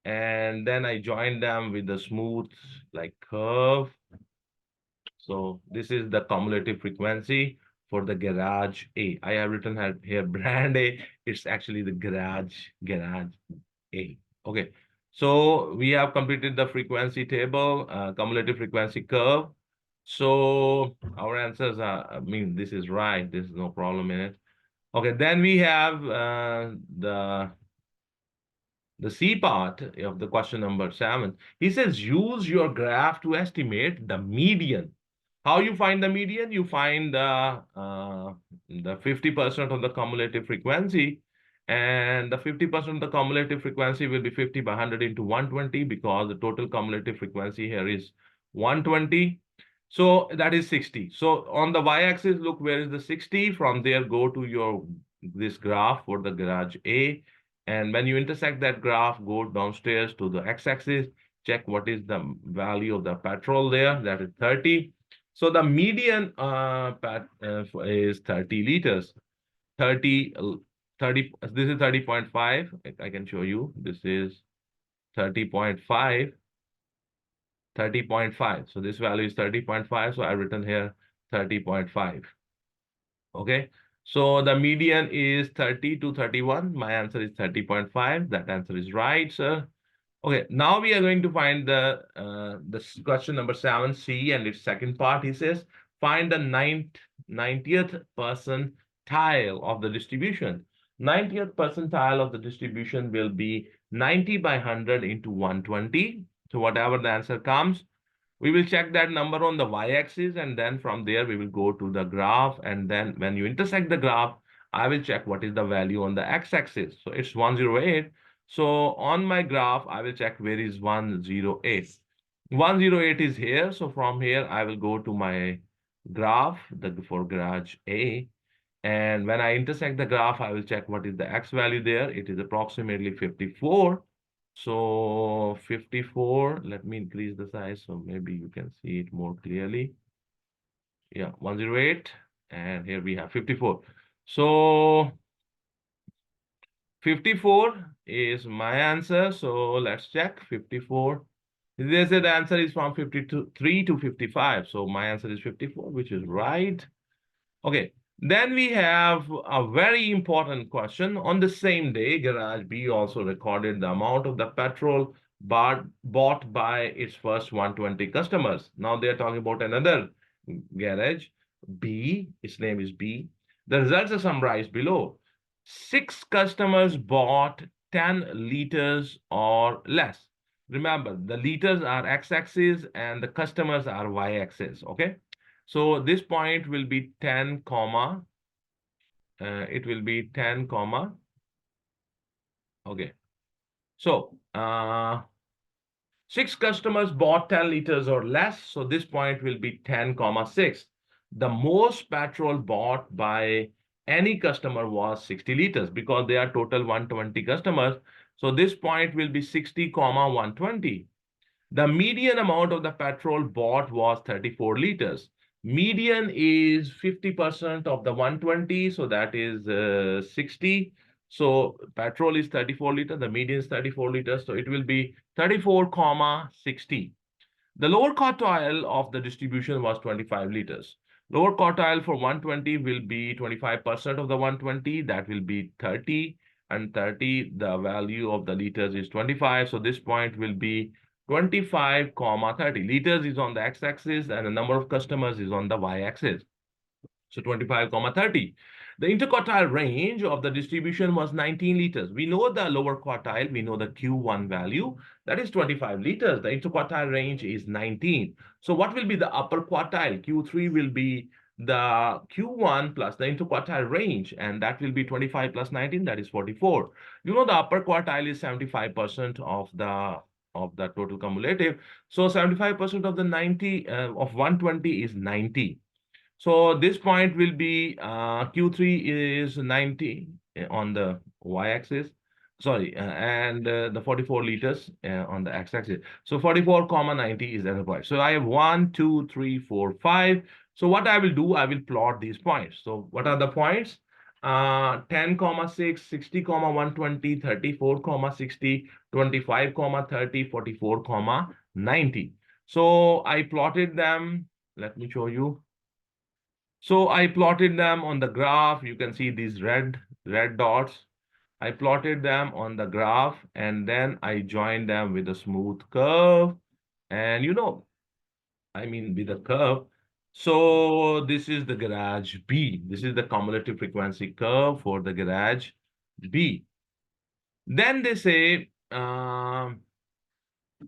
and then I joined them with the smooth like curve. So this is the cumulative frequency for the garage A. I have written here brand A. It's actually the garage A. Okay. So we have completed the frequency table, cumulative frequency curve. So our answers are, I mean, this is right. There's no problem in it. Okay, then we have the C part of the question number 7. He says, use your graph to estimate the median. How you find the median? You find the 50% of the cumulative frequency, and the 50% of the cumulative frequency will be 50 by 100 into 120, because the total cumulative frequency here is 120. So that is 60. So on the y-axis, look, where is the 60? From there, go to your this graph for the garage A. And when you intersect that graph, go downstairs to the x-axis, check what is the value of the petrol there. That is 30. So the median is 30 liters. 30, this is 30.5. I can show you. This is 30.5. 30.5. So this value is 30.5. So I've written here 30.5. Okay. So the median is 30 to 31. My answer is 30.5. That answer is right, sir. Okay, now we are going to find the question number 7C and its second part. He says, find the 90th percentile of the distribution. 90th percentile of the distribution will be 90 by 100 into 120. So whatever the answer comes, we will check that number on the y-axis, and then from there we will go to the graph, and then when you intersect the graph, I will check what is the value on the x-axis. So it's 108. So on my graph, I will check where is 108. 108 is here. So from here, I will go to my graph for garage A. And when I intersect the graph, I will check what is the x value there. It is approximately 54. So 54, let me increase the size so maybe you can see it more clearly. Yeah, 108, and here we have 54. So 54 is my answer. So let's check 54. They said the answer is from 53 to 55. So my answer is 54, which is right. Okay, then we have a very important question. On the same day, Garage B also recorded the amount of the petrol bought by its first 120 customers. Now they are talking about another garage, B, its name is B. The results are summarized below. 6 customers bought 10 liters or less. Remember, the liters are x-axis and the customers are y-axis, okay? So this point will be 10, comma, it will be 10, comma, okay. So 6 customers bought 10 liters or less. So this point will be 10, comma 6. The most petrol bought by any customer was 60 liters because they are total 120 customers. So this point will be 60, comma 120. The median amount of the petrol bought was 34 liters. Median is 50% of the 120, so that is 60. So petrol is 34 liters, the median is 34 liters, so it will be 34, comma 60. The lower quartile of the distribution was 25 liters. Lower quartile for 120 will be 25% of the 120, that will be 30, and 30, the value of the liters is 25. So this point will be 25, comma 30. Liters is on the x-axis and the number of customers is on the y-axis. So 25, comma 30. The interquartile range of the distribution was 19 liters. We know the lower quartile, we know the Q1 value, that is 25 liters. The interquartile range is 19. So what will be the upper quartile? Q3 will be the Q1 plus the interquartile range, and that will be 25 plus 19, that is 44. You know the upper quartile is 75% of the total cumulative. So 75% of the 90 of 120 is 90. So this point will be Q3 is 90 on the y-axis. Sorry, and the 44 liters on the x-axis. So 44, comma 90 is the point. So I have 1, 2, 3, 4, 5. So what I will do, I will plot these points. So what are the points? 10,6, 60,120, 34,60, 25,30, 44,90. So I plotted them. Let me show you. So I plotted them on the graph. You can see these red dots. I plotted them on the graph and then I joined them with a smooth curve. And I mean with a curve. So this is the garage B. This is the cumulative frequency curve for the garage B. Then they say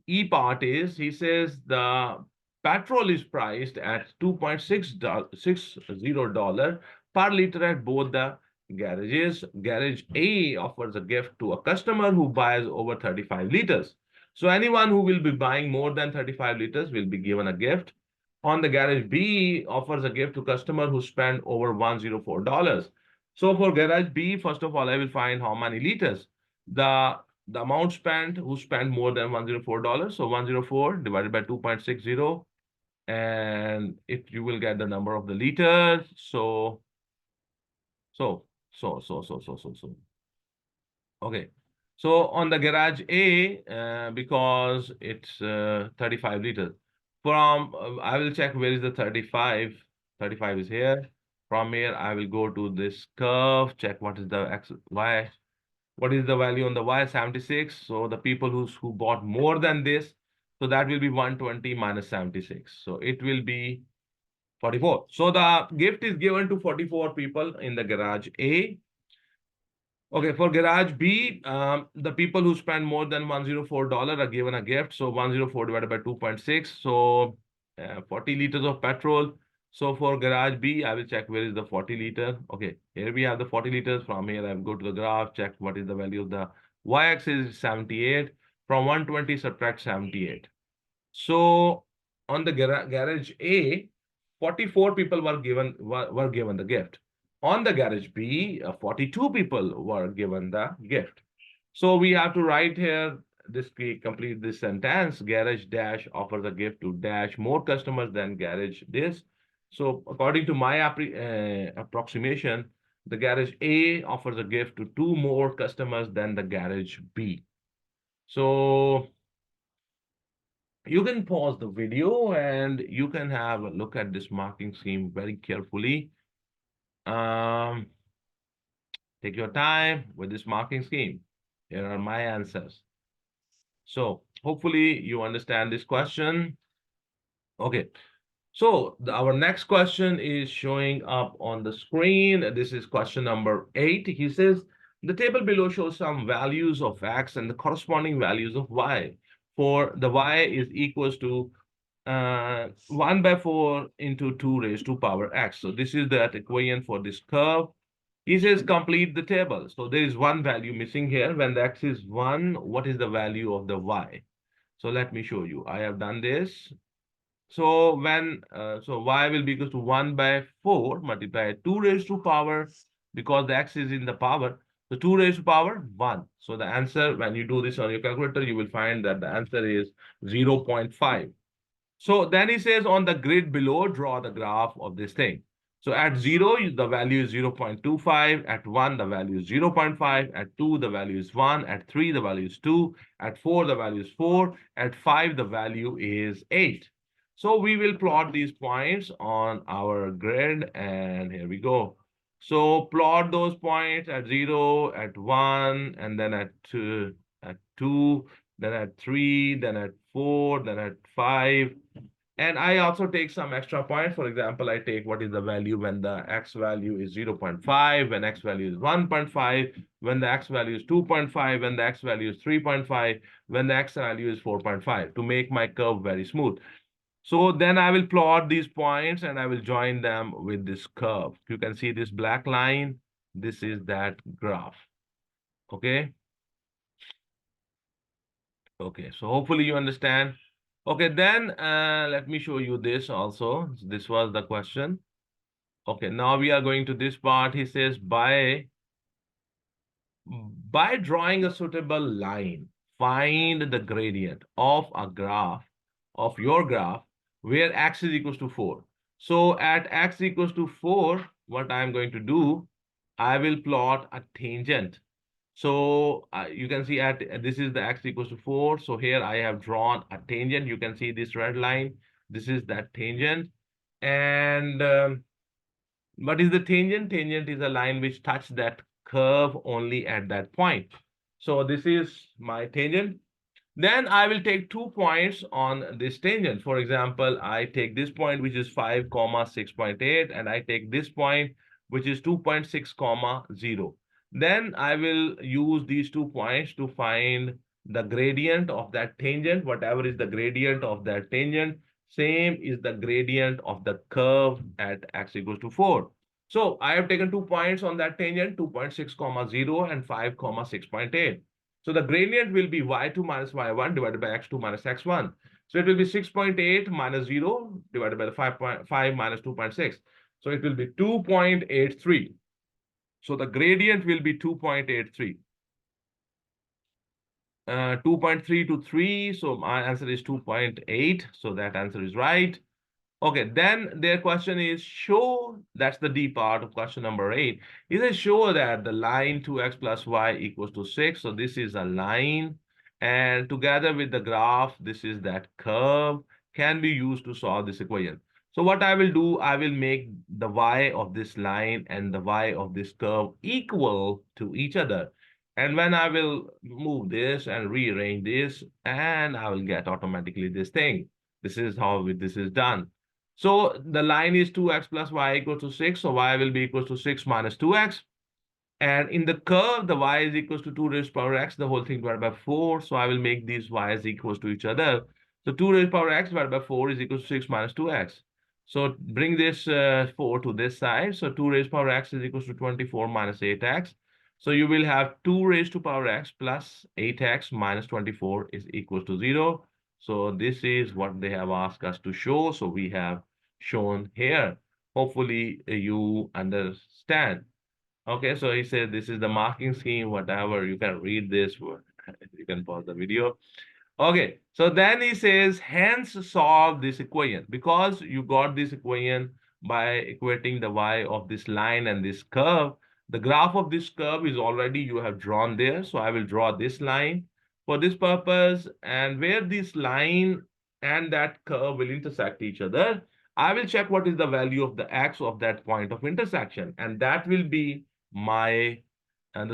E part is, he says the petrol is priced at $2.60 per liter at both the garages. Garage A offers a gift to a customer who buys over 35 liters. So anyone who will be buying more than 35 liters will be given a gift. On the garage B offers a gift to customer who spend over $104. So for garage B, first of all, I will find how many liters. The amount spent, who spent more than $104. So 104 divided by 2.60. And if you will get the number of the liters. So. Okay. So on the garage A, because it's 35 liters. I will check where is the 35. 35 is here. From here, I will go to this curve, check what is the X, Y. What is the value on the Y? 76. So the people who bought more than this, so that will be 120 minus 76. So it will be 44. So the gift is given to 44 people in the garage A. Okay, for garage B, the people who spend more than $104 are given a gift. So 104 divided by 2.6. So 40 liters of petrol. So for garage B, I will check where is the 40 liter. Okay, here we have the 40 liters. From here, I will go to the graph, check what is the value of the y-axis is 78. From 120, subtract 78. So on the garage A, 44 people were given the gift. On the garage B, 42 people were given the gift. So we have to write here this complete this sentence. Garage dash offers a gift to dash more customers than garage this. So according to my approximation, the garage A offers a gift to two more customers than the garage B. So you can pause the video and you can have a look at this marking scheme very carefully. Take your time with this marking scheme. Here are my answers. So hopefully you understand this question. Okay. So our next question is showing up on the screen. This is question number 8. He says, the table below shows some values of X and the corresponding values of Y. For the Y is equals to 1 by 4 into 2 raised to power X. So this is that equation for this curve. He says complete the table. So there is one value missing here. When the X is 1, what is the value of the Y? So let me show you. I have done this. So y will be equal to 1 by 4 multiplied 2 raised to power, because the X is in the power. So 2 raised to power 1. So the answer, when you do this on your calculator, you will find that the answer is 0.5. So then he says on the grid below, draw the graph of this thing. So at 0, the value is 0.25. At 1, the value is 0.5. At 2, the value is 1. At 3, the value is 2. At 4, the value is 4. At 5, the value is 8. So we will plot these points on our grid, and here we go. So plot those points at 0, at 1, and then at 2, then at 3, then at 4, then at 5. And I also take some extra points. For example, I take what is the value when the X value is 0.5, when X value is 1.5, when the X value is 2.5, when the X value is 3.5, when the X value is 4.5 to make my curve very smooth. So then I will plot these points and I will join them with this curve. You can see this black line. This is that graph. Okay. Okay, so hopefully you understand. Okay, then let me show you this also. This was the question. Okay, now we are going to this part. He says, by drawing a suitable line, find the gradient of a graph, of your graph, where x is equals to 4. So at x equals to 4, what I'm going to do, I will plot a tangent. So you can see this is the x equals to 4. So here I have drawn a tangent. You can see this red line. This is that tangent. And what is the tangent? Tangent is a line which touches that curve only at that point. So this is my tangent. Then I will take 2 points on this tangent. For example, I take this point, which is 5, 6.8, and I take this point, which is 2.6, 0. Then I will use these 2 points to find the gradient of that tangent. Whatever is the gradient of that tangent, same is the gradient of the curve at x equals to 4. So I have taken 2 points on that tangent, 2.6, 0 and 5, 6.8. So the gradient will be y2 minus y1 divided by x2 minus x1. So it will be 6.8 minus 0 divided by the 5.5 minus 2.6. So it will be 2.83. So the gradient will be 2.83. 2.3 to 3. So my answer is 2.8. So that answer is right. Okay, then their question is show, that's the D part of question number 8. Is it show that the line 2x plus y equals to 6. So this is a line, and together with the graph, this is that curve, can be used to solve this equation. So what I will do, I will make the y of this line and the y of this curve equal to each other. And when I will move this and rearrange this, and I will get automatically this thing. This is how this is done. So the line is 2x plus y equals to 6. So y will be equals to 6 minus 2x. And in the curve, the y is equals to 2 raised to power x, the whole thing divided by 4. So I will make these y's equals to each other. So 2 raised to power x divided by 4 is equals to 6 minus 2x. So bring this 4 to this side. So 2 raised to power x is equals to 24 minus 8x. So you will have 2 raised to power x plus 8x minus 24 is equals to 0. So this is what they have asked us to show. So we have shown here. Hopefully you understand. Okay, so he said this is the marking scheme, whatever. You can read this. You can pause the video. Okay, so then he says, hence solve this equation. Because you got this equation by equating the y of this line and this curve. The graph of this curve is already you have drawn there. So I will draw this line for this purpose. And where this line and that curve will intersect each other, I will check what is the value of the x of that point of intersection. And that will be the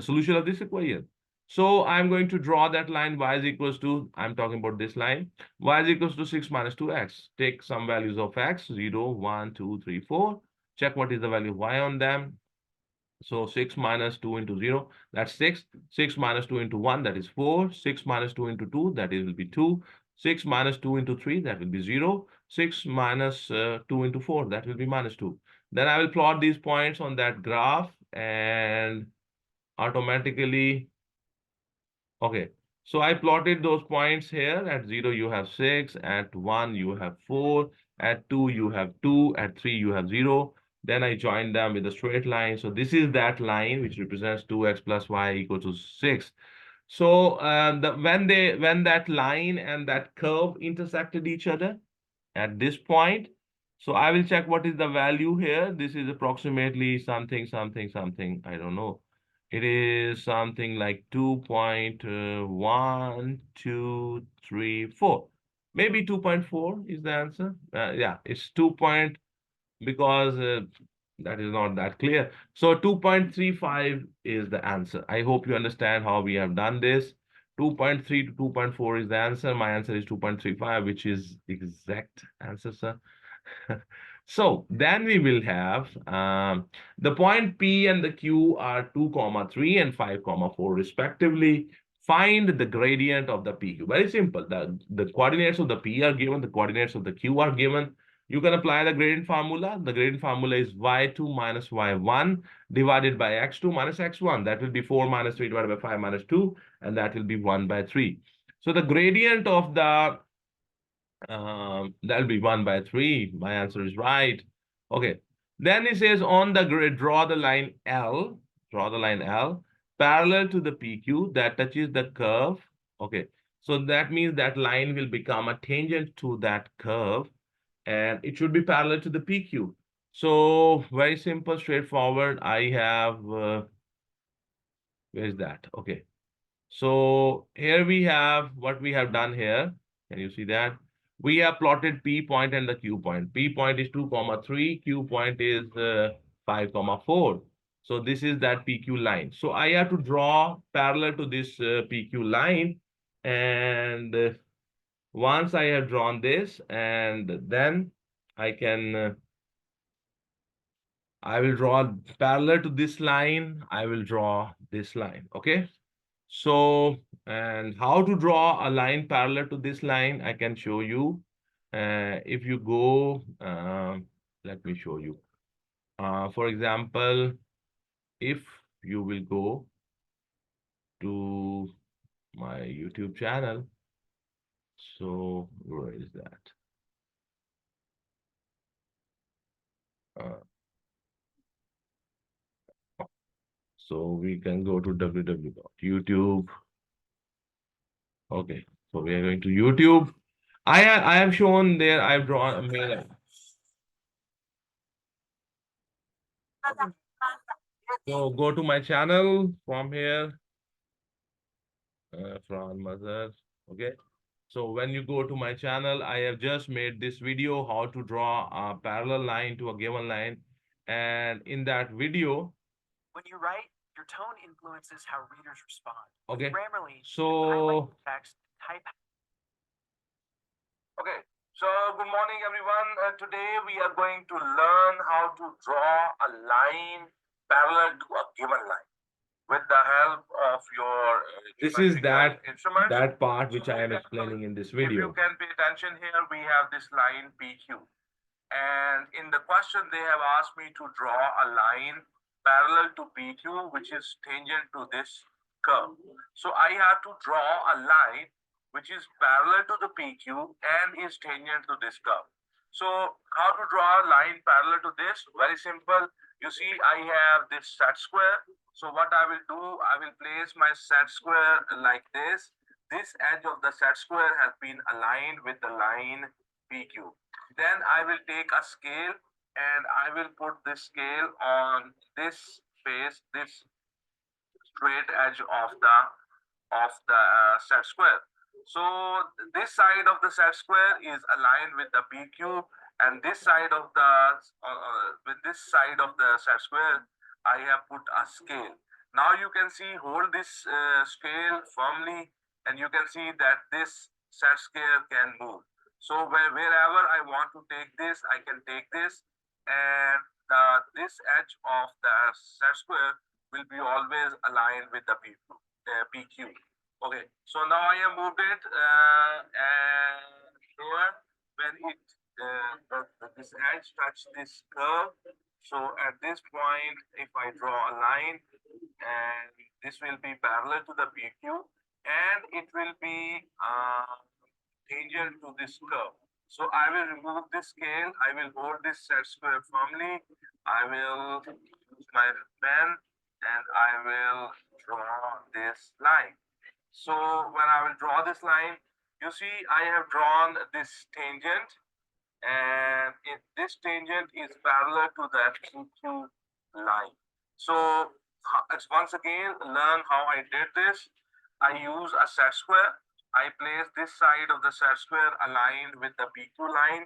solution of this equation. So I'm going to draw that line y is equals to, I'm talking about this line, y is equals to 6 minus 2x. Take some values of x, 0, 1, 2, 3, 4. Check what is the value of y on them. So 6 minus 2 into 0, that's 6. 6 minus 2 into 1, that is 4. 6 minus 2 into 2, that will be 2. 6 minus 2 into 3, that will be 0. 6 minus 2 into 4, that will be minus 2. Then I will plot these points on that graph and automatically, okay. So I plotted those points here. At 0, you have 6. At 1, you have 4. At 2, you have 2. At 3, you have 0. Then I joined them with a straight line. So this is that line which represents 2x plus y equal to 6. So when that line and that curve intersected each other at this point, so I will check what is the value here. This is approximately something, something, something. I don't know. It is something like 2.123.4. Maybe 2.4 is the answer. Yeah, it's 2 point, because that is not that clear. So 2.35 is the answer. I hope you understand how we have done this. 2.3 to 2.4 is the answer. My answer is 2.35, which is exact answer, sir. So then we will have the point P and the Q are 2, 3 and 5, 4 respectively. Find the gradient of the PQ. Very simple. The coordinates of the P are given, the coordinates of the Q are given. You can apply the gradient formula. The gradient formula is y2 minus y1 divided by x2 minus x1. That will be 4 minus 3 divided by 5 minus 2, and that will be 1 by 3. So the gradient of the that'll be 1 by 3. My answer is right. Okay. Then it says on the grid, draw the line L, parallel to the PQ that touches the curve. Okay. So that means that line will become a tangent to that curve, and it should be parallel to the PQ. So very simple, straightforward. I have, where is that? Okay. So here we have what we have done here. Can you see that? We have plotted P point and the Q point. P point is 2, 3. Q point is 5, 4. So this is that PQ line. So I have to draw parallel to this PQ line. And once I have drawn this, and then I can, I will draw parallel to this line. I will draw this line. Okay. So, and how to draw a line parallel to this line, I can show you. If you go, let me show you. For example, if you will go to my YouTube channel, so where is that? Uh, so we can go to www.youtube. Okay, so we are going to YouTube. I have shown there. I've drawn made. So go to my channel from here, Ferhan Mazher. Okay. So when you go to my channel, I have just made this video how to draw a parallel line to a given line. And in that video, when you write, your tone influences how readers respond. Okay. Grammarly, so text, type. Okay. So good morning, everyone. Today we are going to learn how to draw a line parallel to a given line with the help of your this is that instrument, that part which I am explaining in this video. If you can pay attention here, we have this line PQ. And in the question, they have asked me to draw a line parallel to PQ, which is tangent to this curve. So I have to draw a line which is parallel to the PQ and is tangent to this curve. So how to draw a line parallel to this? Very simple. You see, I have this set square. So what I will do, I will place my set square like this. This edge of the set square has been aligned with the line PQ. Then I will take a scale and I will put this scale on this face, this straight edge of the set square. So this side of the set square is aligned with the PQ, and this side of the with this side of the set square, I have put a scale. Now you can see, hold this scale firmly, and you can see that this set square can move. So wherever I want to take this, I can take this, and this edge of the set square will be always aligned with the PQ. Okay, so now I have moved it and here when it this edge touch this curve. So at this point, if I draw a line, and this will be parallel to the PQ, and it will be tangent to this curve. So I will remove this scale. I will hold this set square firmly. I will use my pen and I will draw this line. So when I will draw this line, you see I have drawn this tangent, and this tangent is parallel to that PQ line. So once again, learn how I did this. I use a set square. I place this side of the set square aligned with the PQ line.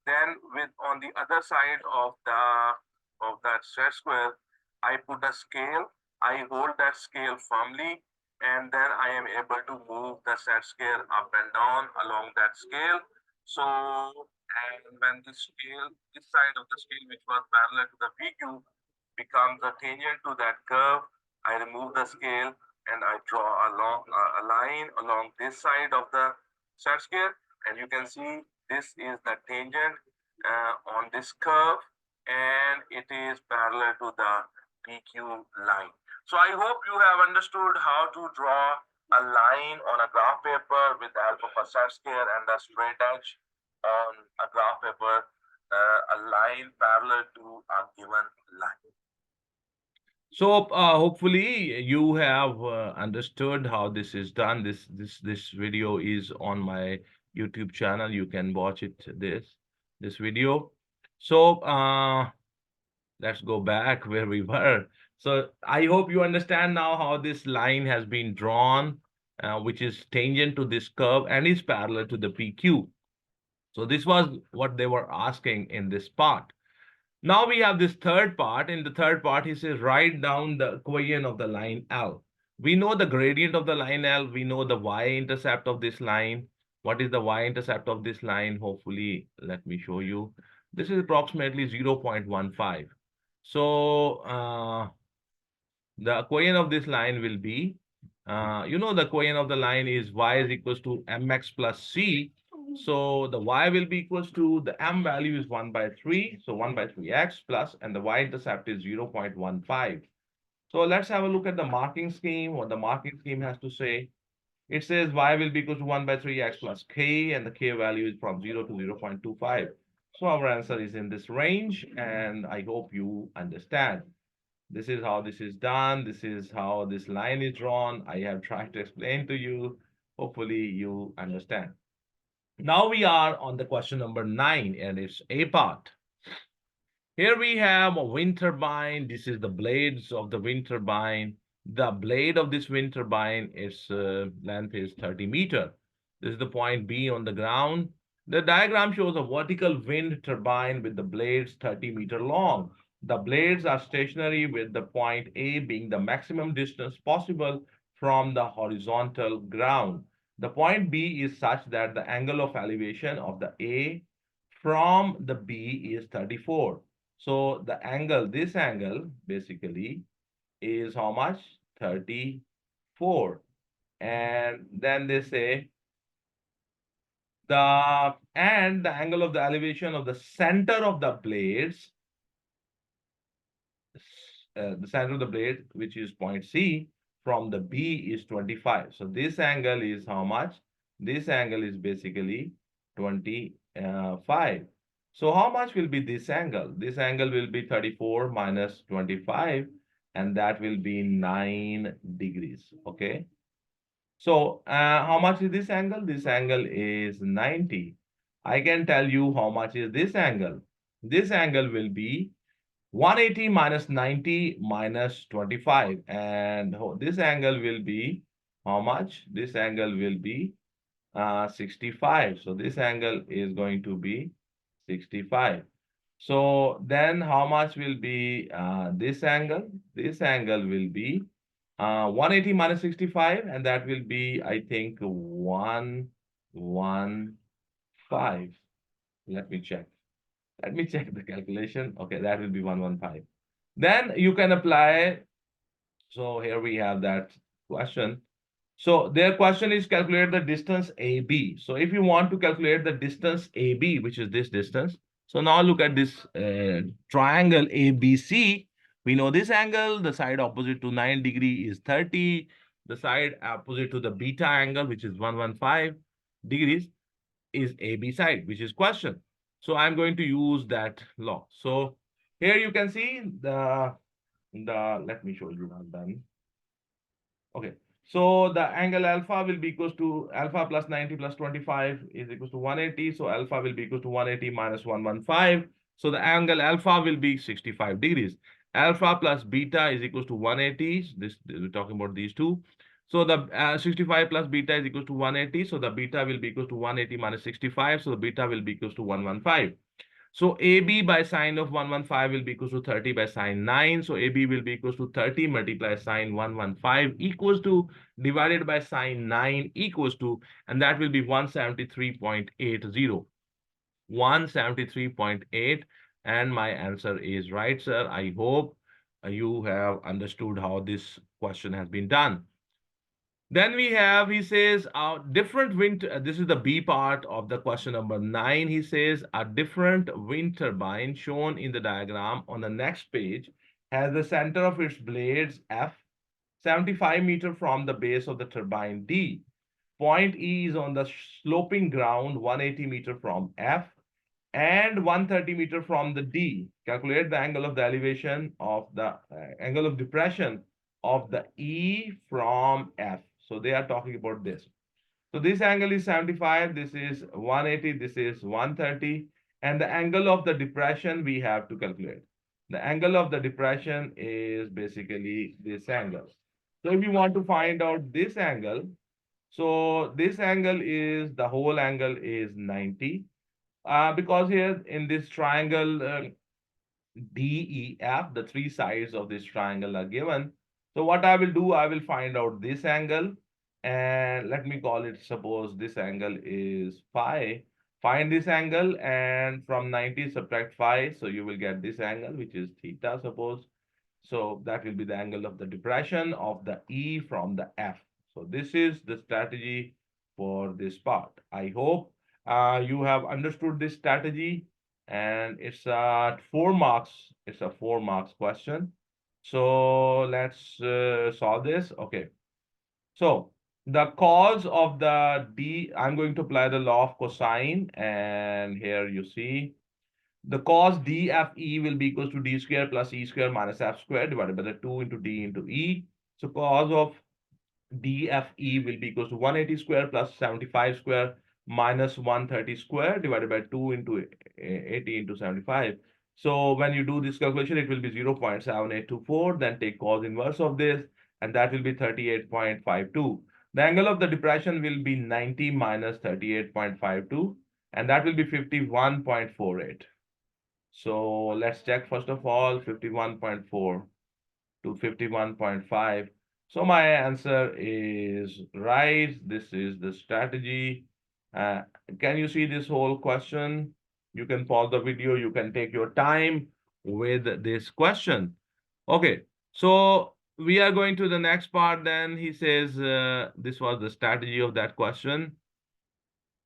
Then on the other side of that set square, I put a scale. I hold that scale firmly, and then I am able to move the set scale up and down along that scale. So, and when this side of the scale, which was parallel to the PQ, becomes a tangent to that curve, I remove the scale and I draw a line along this side of the set scale, and you can see this is the tangent on this curve, and it is parallel to the PQ line. So I hope you have understood how to draw a line on a graph paper with the help of a set scale and a straight edge on a graph paper, a line parallel to a given line. So hopefully you have understood how this is done. This video is on my YouTube channel. You can watch it this video. So let's go back where we were. So I hope you understand now how this line has been drawn, which is tangent to this curve and is parallel to the PQ. So this was what they were asking in this part. Now we have this third part. In the third part, he says, write down the equation of the line L. We know the gradient of the line L. We know the y-intercept of this line. What is the y-intercept of this line? Hopefully, let me show you. This is approximately 0.15. So the equation of this line will be, the equation of the line is y is equals to mx plus c. So the y will be equals to, the m value is 1 by 3. So 1 by 3x plus, and the y-intercept is 0.15. So let's have a look at the marking scheme, what the marking scheme has to say. It says y will be equal to 1 by 3x plus k, and the k value is from 0 to 0.25. So our answer is in this range, and I hope you understand. This is how this is done. This is how this line is drawn. I have tried to explain to you. Hopefully you understand. Now we are on the question number 9, and it's A part. Here we have a wind turbine. This is the blades of the wind turbine. The blade of this wind turbine, its length is 30 meters. This is the point B on the ground. The diagram shows a vertical wind turbine with the blades 30 meters long. The blades are stationary with the point A being the maximum distance possible from the horizontal ground. The point B is such that the angle of elevation of the A from the B is 34. So the angle, this angle basically is how much? 34. And then they say the angle of the elevation of the center of the blades, the center of the blade, which is point C, from the B is 25. So this angle is how much? This angle is basically 25. So how much will be this angle? This angle will be 34 minus 25, and that will be 9 degrees. Okay. So how much is this angle? This angle is 90. I can tell you how much is this angle. This angle will be 180 minus 90 minus 25. And this angle will be how much? This angle will be 65. So this angle is going to be 65. So then how much will be this angle? This angle will be 180 minus 65, and that will be, I think, 115. Let me check. Let me check the calculation. Okay, that will be 115. Then you can apply. So here we have that question. So their question is calculate the distance AB. So if you want to calculate the distance AB, which is this distance, so now look at this triangle ABC. We know this angle, the side opposite to 9 degree is 30. The side opposite to the beta angle, which is 115 degrees, is AB side, which is question. So I'm going to use that law. So here you can see let me show you I'm done. Okay. So the angle alpha will be equals to alpha plus 90 plus 25 is equals to 180. So alpha will be equals to 180 minus 115. So the angle alpha will be 65 degrees. Alpha plus beta is equals to 180. This we're talking about these two. So the 65 plus beta is equals to 180. So the beta will be equals to 180 minus 65. So the beta will be equals to 115. So AB by sine of 115 will be equals to 30 by sine 9. So AB will be equals to 30 multiplied sine 115 equals to divided by sine 9 equals to, and that will be 173.80. 173.8, and my answer is right, sir. I hope you have understood how this question has been done. Then we have, he says, different wind, this is the B part of the question number 9. He says, a different wind turbine shown in the diagram on the next page has the center of its blades F 75 meters from the base of the turbine D. Point E is on the sloping ground 180 meters from F and 130 meters from the D. Calculate the angle of the elevation of the angle of depression of the E from F. So they are talking about this. So this angle is 75, this is 180, this is 130, and the angle of the depression we have to calculate. The angle of the depression is basically this angle. So if you want to find out this angle, so this angle is, the whole angle is 90. Because here in this triangle, DEF, the three sides of this triangle are given. So what I will do, I will find out this angle, and let me call it, suppose this angle is phi. Find this angle, and from 90 subtract phi, so you will get this angle, which is theta, suppose. So that will be the angle of the depression of the E from the F. So this is the strategy for this part. I hope you have understood this strategy, and it's 4 marks. It's a 4 marks question. So let's solve this. Okay. So the cos of the D, I'm going to apply the law of cosine, and here you see the cos DFE will be equals to D square plus E square minus F square divided by the 2 into D into E. So cos of DFE will be equals to 180 square plus 75 square minus 130 square divided by 2 into 80 into 75. So when you do this calculation, it will be 0.7824. Then take cos inverse of this, and that will be 38.52. The angle of the depression will be 90 minus 38.52, and that will be 51.48. So let's check first of all 51.4 to 51.5. So my answer is right. This is the strategy. Can you see this whole question? You can pause the video. You can take your time with this question. Okay, so we are going to the next part. Then he says this was the strategy of that question.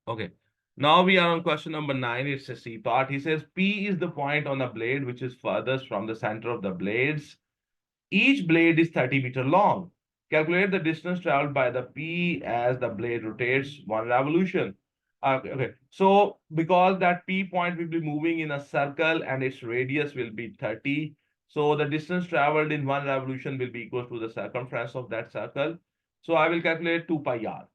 Okay. Now we are on question number 9. It's a C part. He says P is the point on a blade which is furthest from the center of the blades. Each blade is 30 meters long. Calculate the distance traveled by the P as the blade rotates 1 revolution. Okay. So because that P point will be moving in a circle and its radius will be 30, so the distance traveled in 1 revolution will be equal to the circumference of that circle. So I will calculate 2 pi r.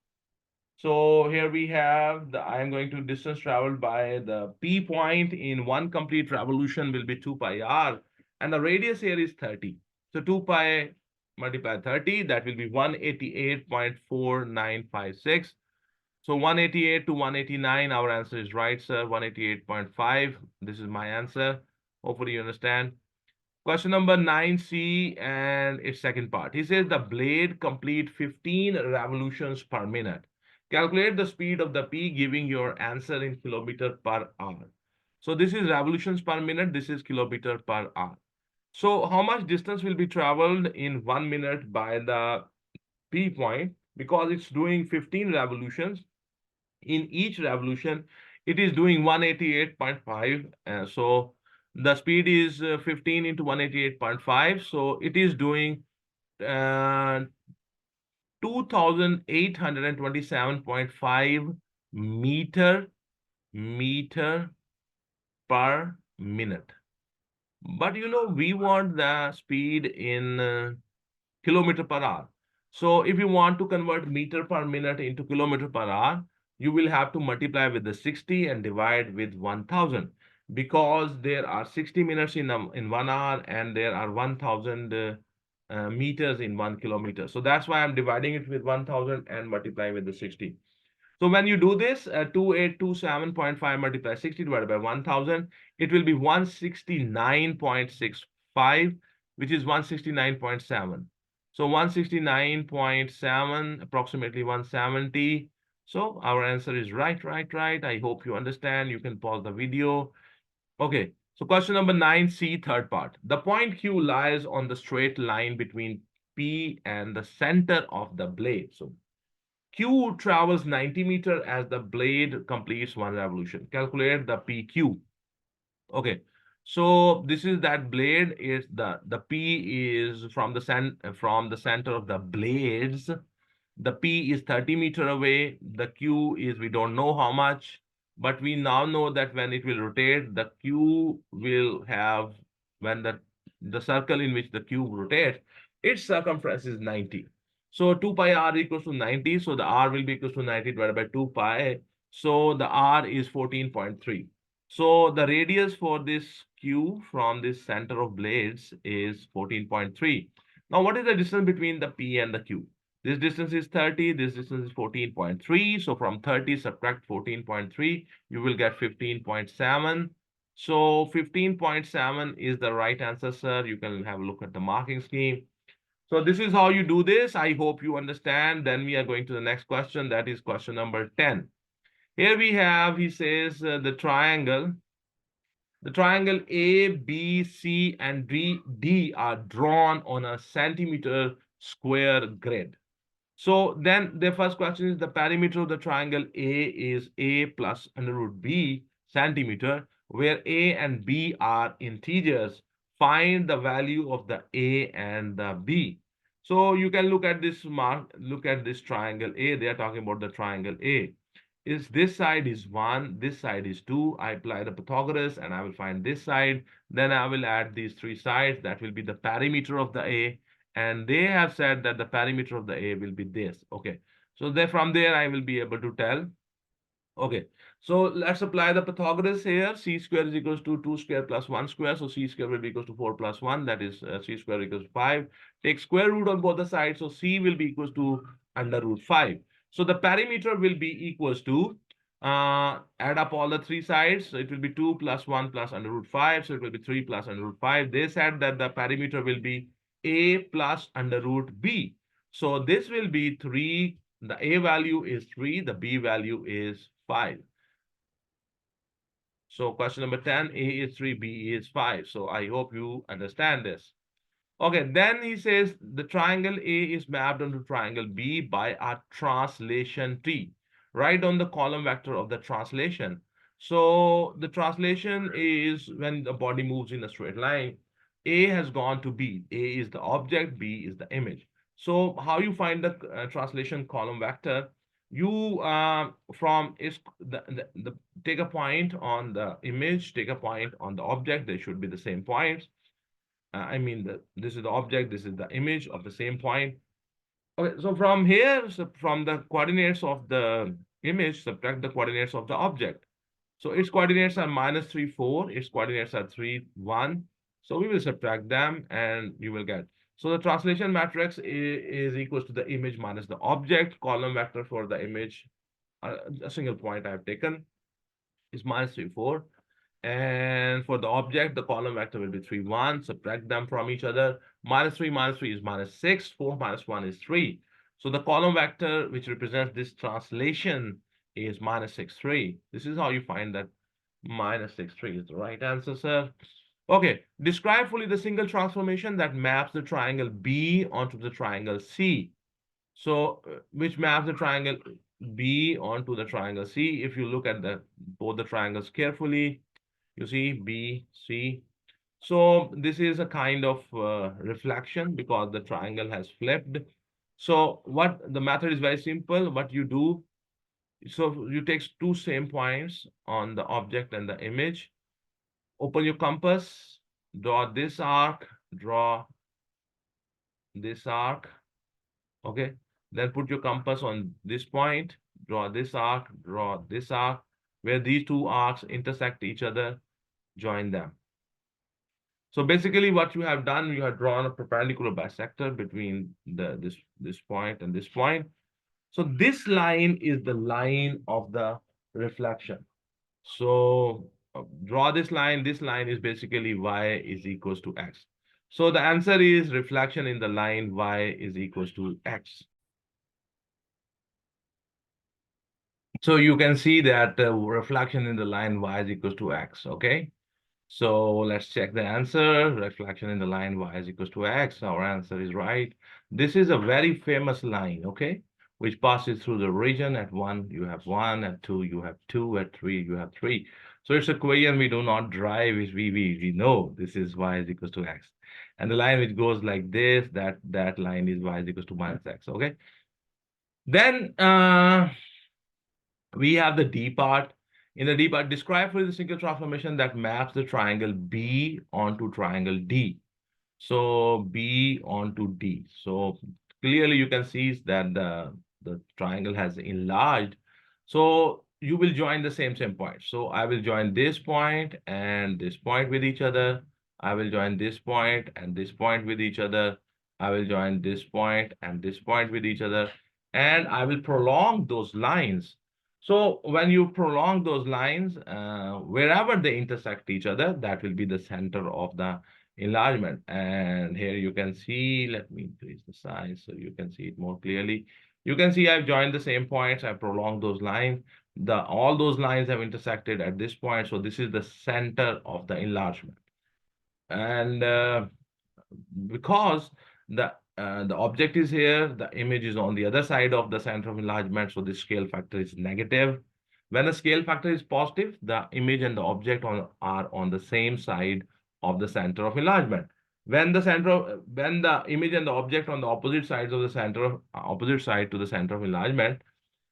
So here we have I am going to distance traveled by the P point in 1 complete revolution will be 2 pi r, and the radius here is 30. So 2 pi multiply 30, that will be 188.4956. So 188 to 189, our answer is right, sir. 188.5. This is my answer. Hopefully you understand. Question number 9C and its second part. He says the blade complete 15 revolutions per minute. Calculate the speed of the P, giving your answer in kilometer per hour. So this is revolutions per minute. This is kilometer per hour. So how much distance will be traveled in 1 minute by the P point? Because it's doing 15 revolutions. In each revolution, it is doing 188.5. So the speed is 15 into 188.5. So it is doing 2,827.5 meter per minute. But we want the speed in kilometer per hour. So if you want to convert meter per minute into kilometer per hour, you will have to multiply with the 60 and divide with 1000, because there are 60 minutes in 1 hour and there are 1000 meters in 1 kilometer. So that's why I'm dividing it with 1000 and multiplying with the 60. So when you do this, 2827.5 multiplied 60 divided by 1000, it will be 169.65, which is 169.7. So 169.7, approximately 170. So our answer is right. I hope you understand. You can pause the video. Okay, so question number 9C, third part. The point Q lies on the straight line between P and the center of the blade. So Q travels 90 meters as the blade completes 1 revolution. Calculate the PQ. Okay, so this is that blade is the P is from the center of the blades. The P is 30 meters away. The Q is, we don't know how much, but we now know that when it will rotate, the Q will have, when the circle in which the Q rotates, its circumference is 90. So 2 pi r equals to 90. So the r will be equals to 90 divided by 2 pi. So the r is 14.3. So the radius for this Q from this center of blades is 14.3. Now, what is the distance between the P and the Q? This distance is 30, this distance is 14.3. So from 30, subtract 14.3, you will get 15.7. So 15.7 is the right answer, sir. You can have a look at the marking scheme. So this is how you do this. I hope you understand. Then we are going to the next question. That is question number 10. Here we have, he says, the triangle A, B, C, and D are drawn on a centimeter square grid. So then the first question is the perimeter of the triangle A is A plus under root B centimeter, where A and B are integers. Find the value of the A and the B. So you can look at this look at this triangle A. They are talking about the triangle A. Is this side is 1, this side is 2. I apply the Pythagoras and I will find this side. Then I will add these three sides. That will be the perimeter of the A. And they have said that the perimeter of the A will be this. Okay. So there, from there, I will be able to tell. Okay. So let's apply the Pythagoras here. C square is equals to 2 square plus 1 square. So C square will be equals to 4 plus 1. That is C square equals to 5. Take square root on both the sides. So C will be equals to under root 5. So the perimeter will be equals to, add up all the three sides. So it will be 2 plus 1 plus under root 5. So it will be 3 plus under root 5. They said that the perimeter will be A plus under root B. So this will be 3. The A value is 3. The B value is 5. So question number 10, A is 3, B is 5. So I hope you understand this. Okay, then he says the triangle A is mapped onto triangle B by a translation T. Write on the column vector of the translation. So the translation is when the body moves in a straight line. A has gone to B. A is the object, B is the image. So how you find the translation column vector? You from is the take a point on the image, take a point on the object. They should be the same points. I mean, this is the object, this is the image of the same point. Okay, so from here, so from the coordinates of the image, subtract the coordinates of the object. So its coordinates are -3, 4. Its coordinates are 3, 1. So we will subtract them and you will get. So the translation matrix is equals to the image minus the object. Column vector for the image, a single point I've taken, is -3, 4. And for the object, the column vector will be 3, 1. Subtract them from each other. -3 minus 3 is -6. 4 minus 1 is 3. So the column vector which represents this translation is -6, 3. This is how you find that -6, 3 is the right answer, sir. Okay, describe fully the single transformation that maps the triangle B onto the triangle C. So which maps the triangle B onto the triangle C. If you look at both the triangles carefully, you see B, C. So this is a kind of reflection because the triangle has flipped. So what the method is very simple. What you do, so you take two same points on the object and the image. Open your compass, draw this arc, draw this arc. Okay. Then put your compass on this point, draw this arc, where these two arcs intersect each other, join them. So basically what you have done, you have drawn a perpendicular bisector between this point and this point. So this line is the line of the reflection. So draw this line is basically y is equals to x. So the answer is reflection in the line y is equals to x. So you can see that reflection in the line y is equals to x, okay? So let's check the answer. Reflection in the line y is equals to x. Our answer is right. This is a very famous line, okay? Which passes through the region. At 1, you have 1. At 2, you have 2. At 3, you have 3. So it's a equation we do not drive. We know this is y is equals to x. And the line which goes like this, that line is y is equals to -x, okay? Then we have the D part. In the D part, describe for the single transformation that maps the triangle B onto triangle D. So B onto D. So clearly you can see that the triangle has enlarged. So you will join the same point. So I will join this point and this point with each other. I will join this point and this point with each other. I will join this point and this point with each other. And I will prolong those lines. So when you prolong those lines, wherever they intersect each other, that will be the center of the enlargement. And here you can see, let me increase the size so you can see it more clearly. You can see I've joined the same points. I've prolonged those lines. All those lines have intersected at this point. So this is the center of the enlargement. And because the object is here, the image is on the other side of the center of enlargement. So the scale factor is negative. When the scale factor is positive, the image and the object are on the same side of the center of enlargement. When the image and the object on the opposite sides of the opposite side to the center of enlargement,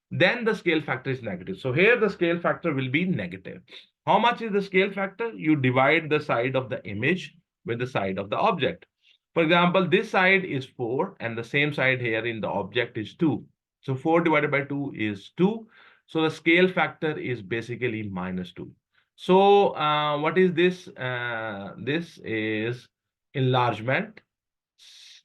then the scale factor is negative. So here the scale factor will be negative. How much is the scale factor? You divide the side of the image with the side of the object. For example, this side is 4 and the same side here in the object is 2. So 4 divided by 2 is 2. So the scale factor is basically -2. So what is this? This is enlargement.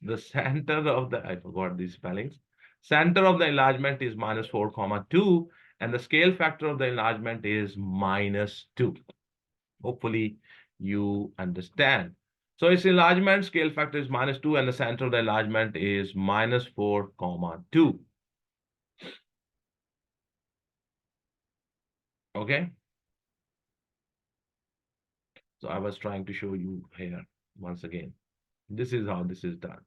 The center of the, I forgot these spellings. Center of the enlargement is -4, 2, and the scale factor of the enlargement is -2. Hopefully you understand. So its enlargement scale factor is -2 and the center of the enlargement is -4, 2. Okay. So I was trying to show you here once again. This is how this is done.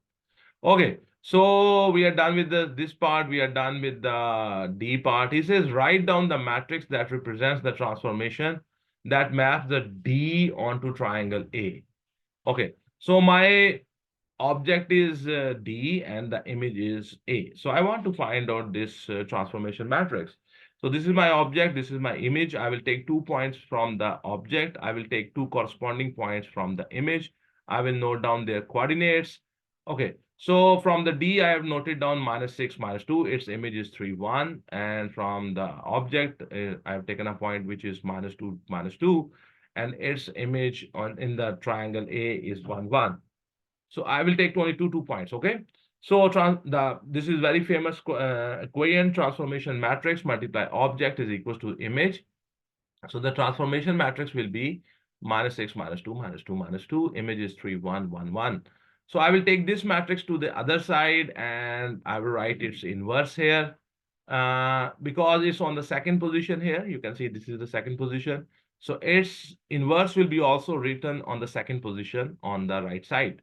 Okay, so we are done with this part. We are done with the D part. He says, write down the matrix that represents the transformation that maps the D onto triangle A. Okay, so my object is D and the image is A. So I want to find out this transformation matrix. So this is my object, this is my image. I will take 2 points from the object. I will take 2 corresponding points from the image. I will note down their coordinates. Okay, so from the D, I have noted down -6, -2. Its image is 3, 1. And from the object, I have taken a point which is -2, -2. And its image in the triangle A is 1, 1. So I will take 22 2 points, okay? So this is very famous Quayan transformation matrix multiply object is equals to image. So the transformation matrix will be -6, -2, -2, -2. Image is 3, 1, 1, 1. So I will take this matrix to the other side and I will write its inverse here. Because it's on the second position here, you can see this is the second position. So its inverse will be also written on the second position on the right side.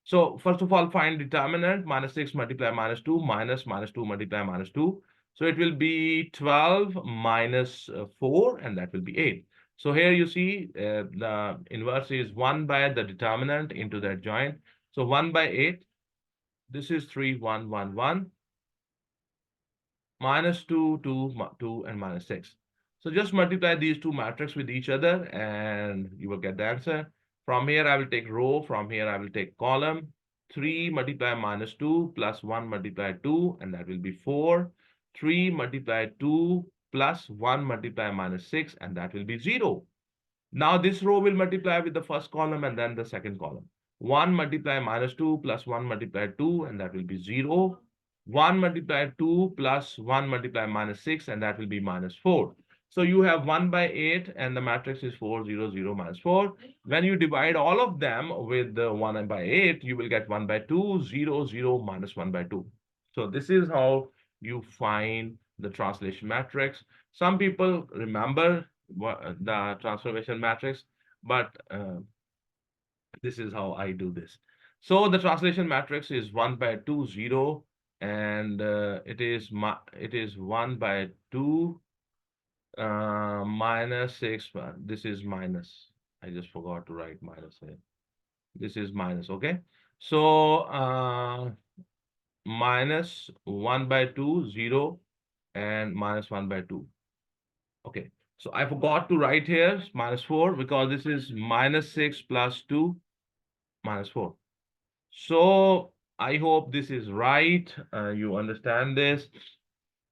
So first of all, find determinant, -6 multiply -2 minus -2 multiply -2. So it will be 12 minus 4, and that will be 8. So here you see the inverse is 1 by the determinant into the adjoint. So 1 by 8, this is 3, 1, 1, 1, -2, 2, 2, and -6. So just multiply these two matrices with each other, and you will get the answer. From here, I will take row. From here, I will take column. 3 multiply -2 plus 1 multiply 2, and that will be 4. 3 multiply 2 plus 1 multiply -6, and that will be 0. Now this row will multiply with the first column and then the second column. 1 multiply -2 plus 1 multiply 2, and that will be 0. 1 multiply 2 plus 1 multiply -6, and that will be -4. So you have 1 by 8, and the matrix is 4, 0, 0, -4. When you divide all of them with the 1 by 8, you will get 1 by 2, 0, 0, -1 by 2. So this is how you find the translation matrix. Some people remember the transformation matrix, but this is how I do this. So the translation matrix is 1 by 2, 0, and it is 1 by 2 -6. This is minus. I just forgot to write minus here. This is minus, okay? So minus 1 by 2, 0, and -1 by 2. Okay, so I forgot to write here -4 because this is -6 plus 2 -4. So I hope this is right. You understand this.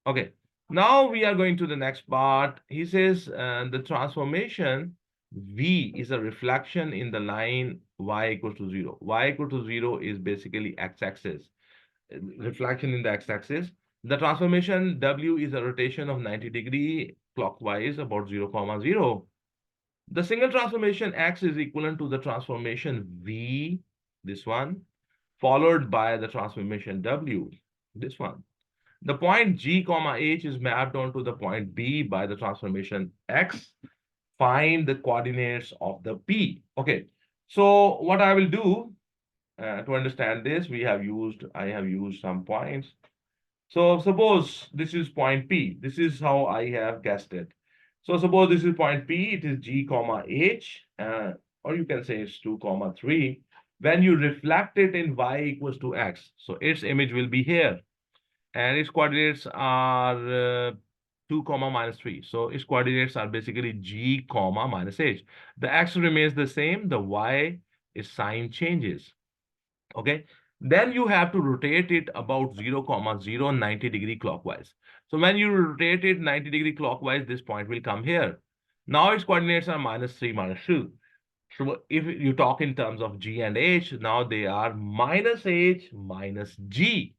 Okay, Now we are going to the next part. He says the transformation V is a reflection in the line y equals to 0. Y equal to 0 is basically x-axis. Reflection in the x-axis. The transformation W is a rotation of 90-degree clockwise about 0, 0. The single transformation X is equivalent to the transformation V, this one, followed by the transformation W, this one. The point G, comma H is mapped onto the point B by the transformation X. Find the coordinates of the P. Okay, so what I will do to understand this, I have used some points. So suppose this is point P. This is how I have guessed it. So suppose this is point P, it is G, comma H, or you can say it's 2, comma 3. When you reflect it in y equals to x, so its image will be here, and its coordinates are 2, comma minus 3. So its coordinates are basically G, comma minus H. The x remains the same, the y its sign changes. Okay, then you have to rotate it about 0, 90-degree clockwise. So when you rotate it 90-degree clockwise, this point will come here. Now its coordinates are -3, -2. So if you talk in terms of G and H, now they are -H minus G.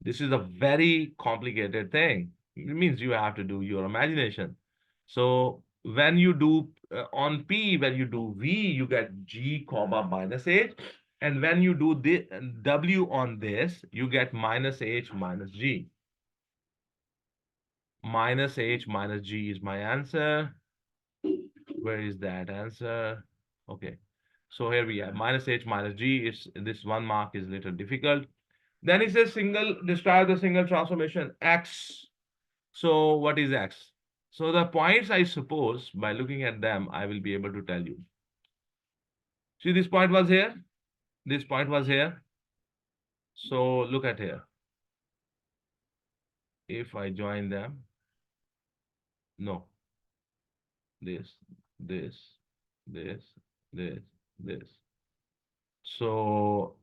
This is a very complicated thing. It means you have to do your imagination. So when you do on P, when you do V, you get G, comma minus H. And when you do the W on this, you get -H minus G. -H minus G is my answer. Where is that answer? Okay. So here we have -H minus G. Is this one mark is a little difficult. Then it says describe the single transformation X. So what is X? So the points, I suppose, by looking at them, I will be able to tell you. See, this point was here. This point was here. So look at here. If I join them, no. This, this, this, this, this. So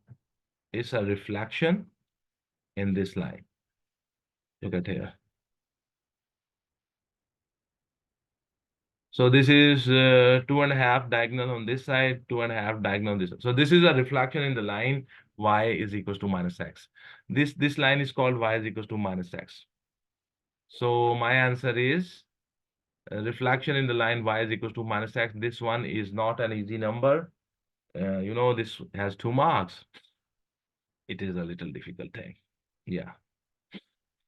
it's a reflection in this line. Look at here. So this is 2.5 diagonal on this side, 2.5 diagonal on this side. So this is a reflection in the line y is equals to minus x. This line is called y is equals to minus x. So my answer is reflection in the line y is equals to minus x. This one is not an easy number. You know, this has 2 marks. It is a little difficult thing. Yeah.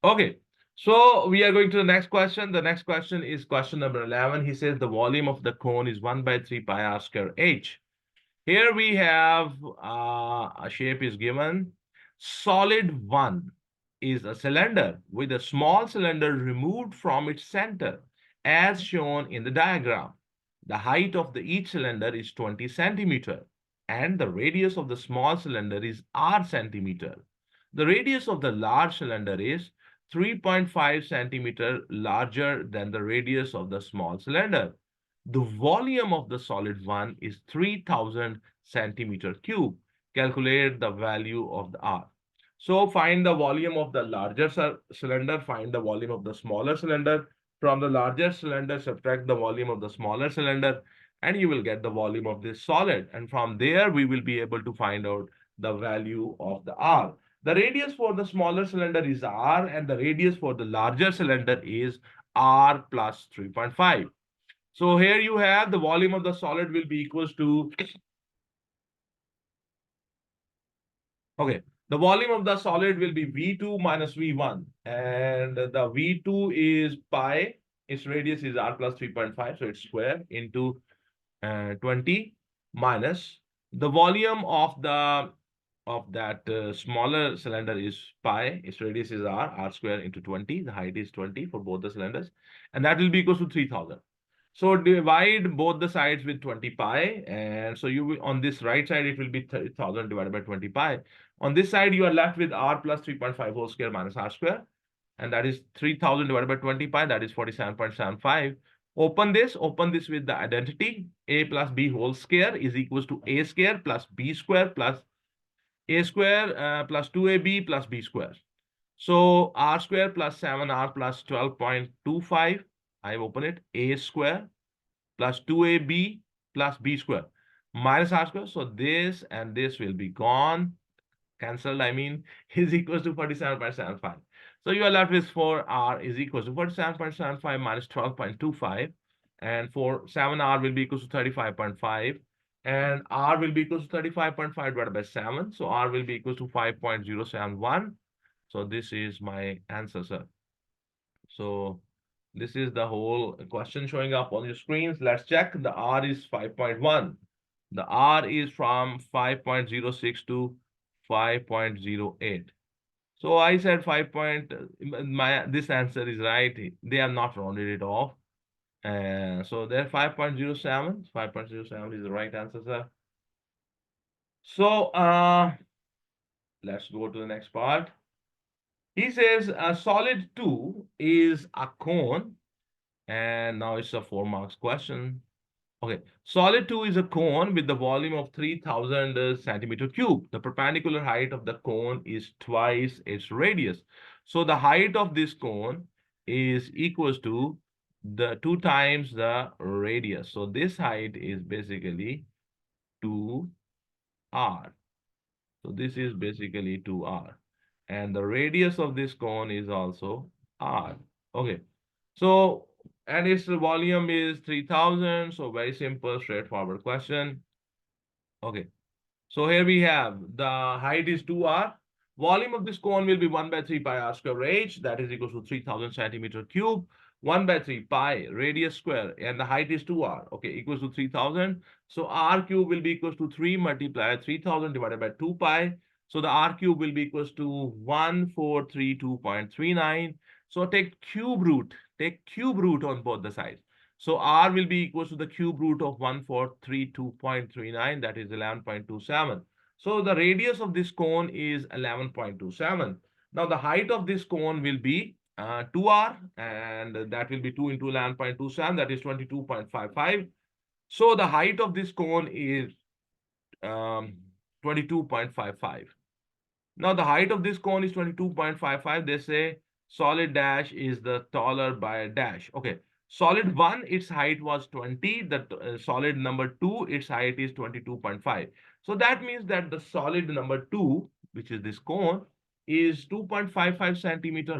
Okay. So we are going to the next question. The next question is question number 11. He says the volume of the cone is 1/3 pi r square h. Here we have a shape is given. Solid 1 is a cylinder with a small cylinder removed from its center as shown in the diagram. The height of each cylinder is 20 centimeter and the radius of the small cylinder is r centimeter. The radius of the large cylinder is 3.5 centimeter larger than the radius of the small cylinder. The volume of the solid one is 3000 centimeter cube. Calculate the value of the R. So find the volume of the larger cylinder, find the volume of the smaller cylinder. From the larger cylinder, subtract the volume of the smaller cylinder, and you will get the volume of this solid. And from there, we will be able to find out the value of the R. The radius for the smaller cylinder is R, and the radius for the larger cylinder is R plus 3.5. So here you have the volume of the solid will be equals to, okay, the volume of the solid will be V2 minus V1. And the V2 is pi, its radius is R plus 3.5, so it's square into 20 minus the volume of that smaller cylinder is pi, its radius is r square into 20, the height is 20 for both the cylinders, and that will be equal to 3000. So divide both the sides with 20 pi, and so you will, on this right side, it will be 3000 divided by 20 pi. On this side, you are left with r plus 3.5 whole square minus r square, and that is 3000 divided by 20 pi, that is 47.75. Open this with the identity, a plus b whole square is equals to a square plus b square plus a square plus 2ab plus b square. So r square plus 7r plus 12.25. I open it. A square plus 2ab plus b square minus r square. So this and this will be gone, cancelled, I mean, is equals to 47.75. So you are left with 4r is equals to 47.75 minus 12.25. And for 7r will be equals to 35.5. And r will be equals to 35.5 divided by 7. So r will be equals to 5.071. So this is my answer, sir. So this is the whole question showing up on your screens. Let's check. The R is 5.1. The R is from 5.06 to 5.08. So I said 5 point, this answer is right. They have not rounded it off. So there 5.07. 5.07 is the right answer, sir. So let's go to the next part. He says a solid 2 is a cone, and now it's a 4 marks question. Okay, solid 2 is a cone with the volume of 3000 centimeter cube. The perpendicular height of the cone is twice its radius. So the height of this cone is equals to the 2 times the radius. So this height is basically 2r. So this is basically 2r. And the radius of this cone is also r. Okay. So, and its volume is 3000. So very simple, straightforward question. Okay. So here we have the height is 2r. Volume of this cone will be 1 by 3 pi r square h. That is equal to 3000 centimeter cube. 1 by 3 pi radius square. And the height is 2r. Okay, equals to 3000. So r cube will be equals to 3 multiplied 3000 divided by 2 pi. So the r cube will be equals to 1432.39. So take cube root. Take cube root on both the sides. So r will be equals to the cube root of 1432.39, that is 11.27. So the radius of this cone is 11.27. Now the height of this cone will be 2r, and that will be 2 into 11.27, that is 22.55. So the height of this cone is 22.55. Now the height of this cone is 22.55. They say solid dash is the taller by dash. Okay. Solid 1, its height was 20. The solid number 2, its height is 22.5. So that means that the solid number 2, which is this cone, is 2.55 centimeter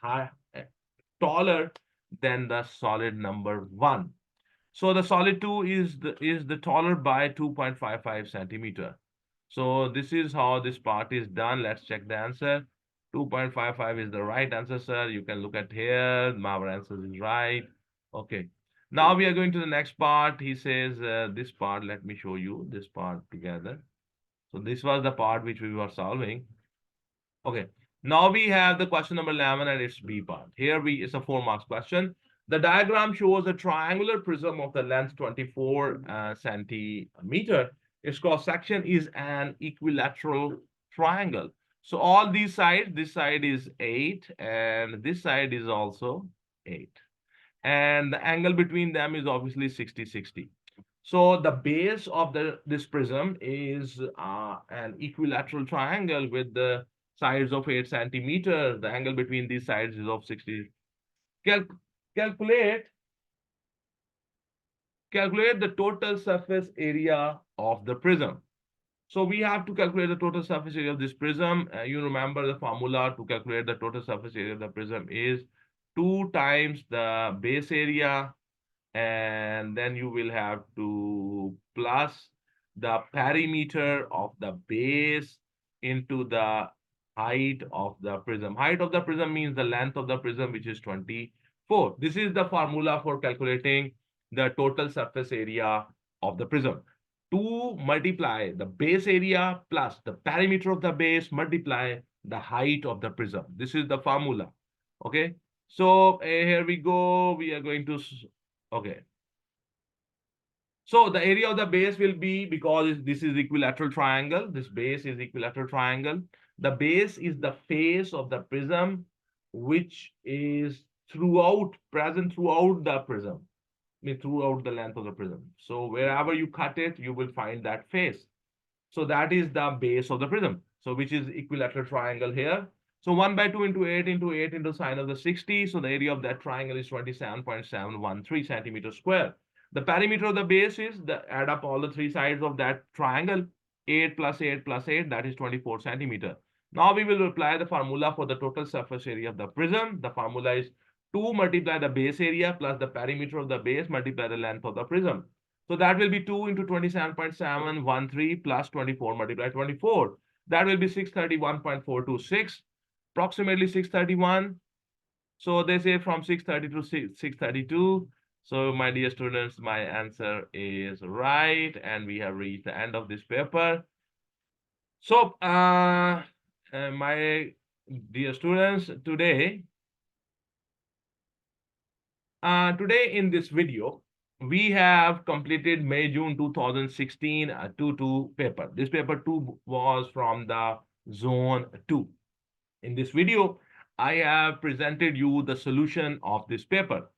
high, taller than the solid number 1. So the solid 2 is the taller by 2.55 centimeter. So this is how this part is done. Let's check the answer. 2.55 is the right answer, sir. You can look at here. Our answer is right. Okay. Now we are going to the next part. He says this part, let me show you this part together. So this was the part which we were solving. Okay. Now we have the question number 11 and its B part. Here it's a 4 marks question. The diagram shows a triangular prism of the length 24 centimeter. Its cross section is an equilateral triangle. So all these sides, this side is 8 and this side is also 8. And the angle between them is obviously 60-60. So the base of this prism is an equilateral triangle with the sides of 8 centimeters. The angle between these sides is of 60. Calculate the total surface area of the prism. So we have to calculate the total surface area of this prism. You remember the formula to calculate the total surface area of the prism is 2 times the base area, and then you will have to plus the perimeter of the base into the height of the prism. Height of the prism means the length of the prism, which is 24. This is the formula for calculating the total surface area of the prism. 2 multiply the base area plus the perimeter of the base multiply the height of the prism. This is the formula. Okay. So here we go. We are going to, okay. So the area of the base will be, because this is equilateral triangle, this base is equilateral triangle. The base is the face of the prism, which is present throughout the prism, I mean throughout the length of the prism. So wherever you cut it, you will find that face. So that is the base of the prism. So which is equilateral triangle here. So 1 by 2 into 8 into 8 into sine of the 60. So the area of that triangle is 27.713 centimeters square. The perimeter of the base is add up all the three sides of that triangle. 8 plus 8 plus 8, that is 24 centimeter. Now we will apply the formula for the total surface area of the prism. The formula is 2 multiply the base area plus the perimeter of the base multiply the length of the prism. So that will be 2 into 27.713 plus 24 multiply 24. That will be 631.426, approximately 631. So they say from 630 to 632. So my dear students, my answer is right, and we have reached the end of this paper. So my dear students, today in this video, we have completed May-June 2016 2-2 paper. This paper 2 was from the zone 2. In this video, I have presented you the solution of this paper,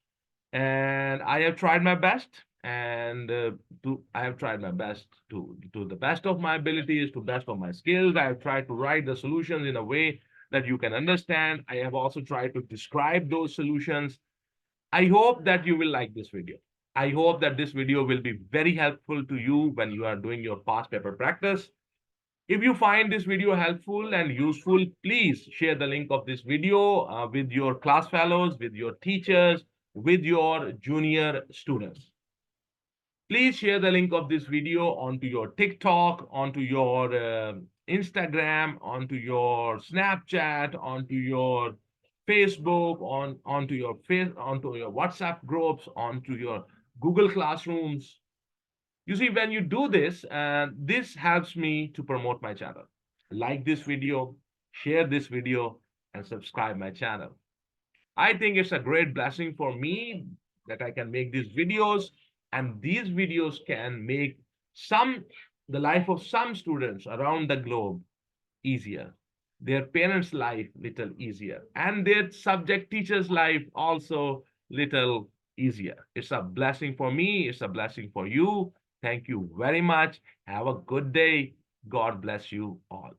and I have tried my best, and I have tried my best to the best of my abilities, to best of my skills. I have tried to write the solutions in a way that you can understand. I have also tried to describe those solutions. I hope that you will like this video. I hope that this video will be very helpful to you when you are doing your past paper practice. If you find this video helpful and useful, please share the link of this video with your class fellows, with your teachers, with your junior students. Please share the link of this video onto your TikTok, onto your Instagram, onto your Snapchat, onto your Facebook, onto your WhatsApp groups, onto your Google Classrooms. You see, when you do this, this helps me to promote my channel. Like this video, share this video, and subscribe my channel. I think it's a great blessing for me that I can make these videos, and these videos can make the life of some students around the globe easier, their parents' life little easier, and their subject teachers' life also little easier. It's a blessing for me. It's a blessing for you. Thank you very much. Have a good day. God bless you all.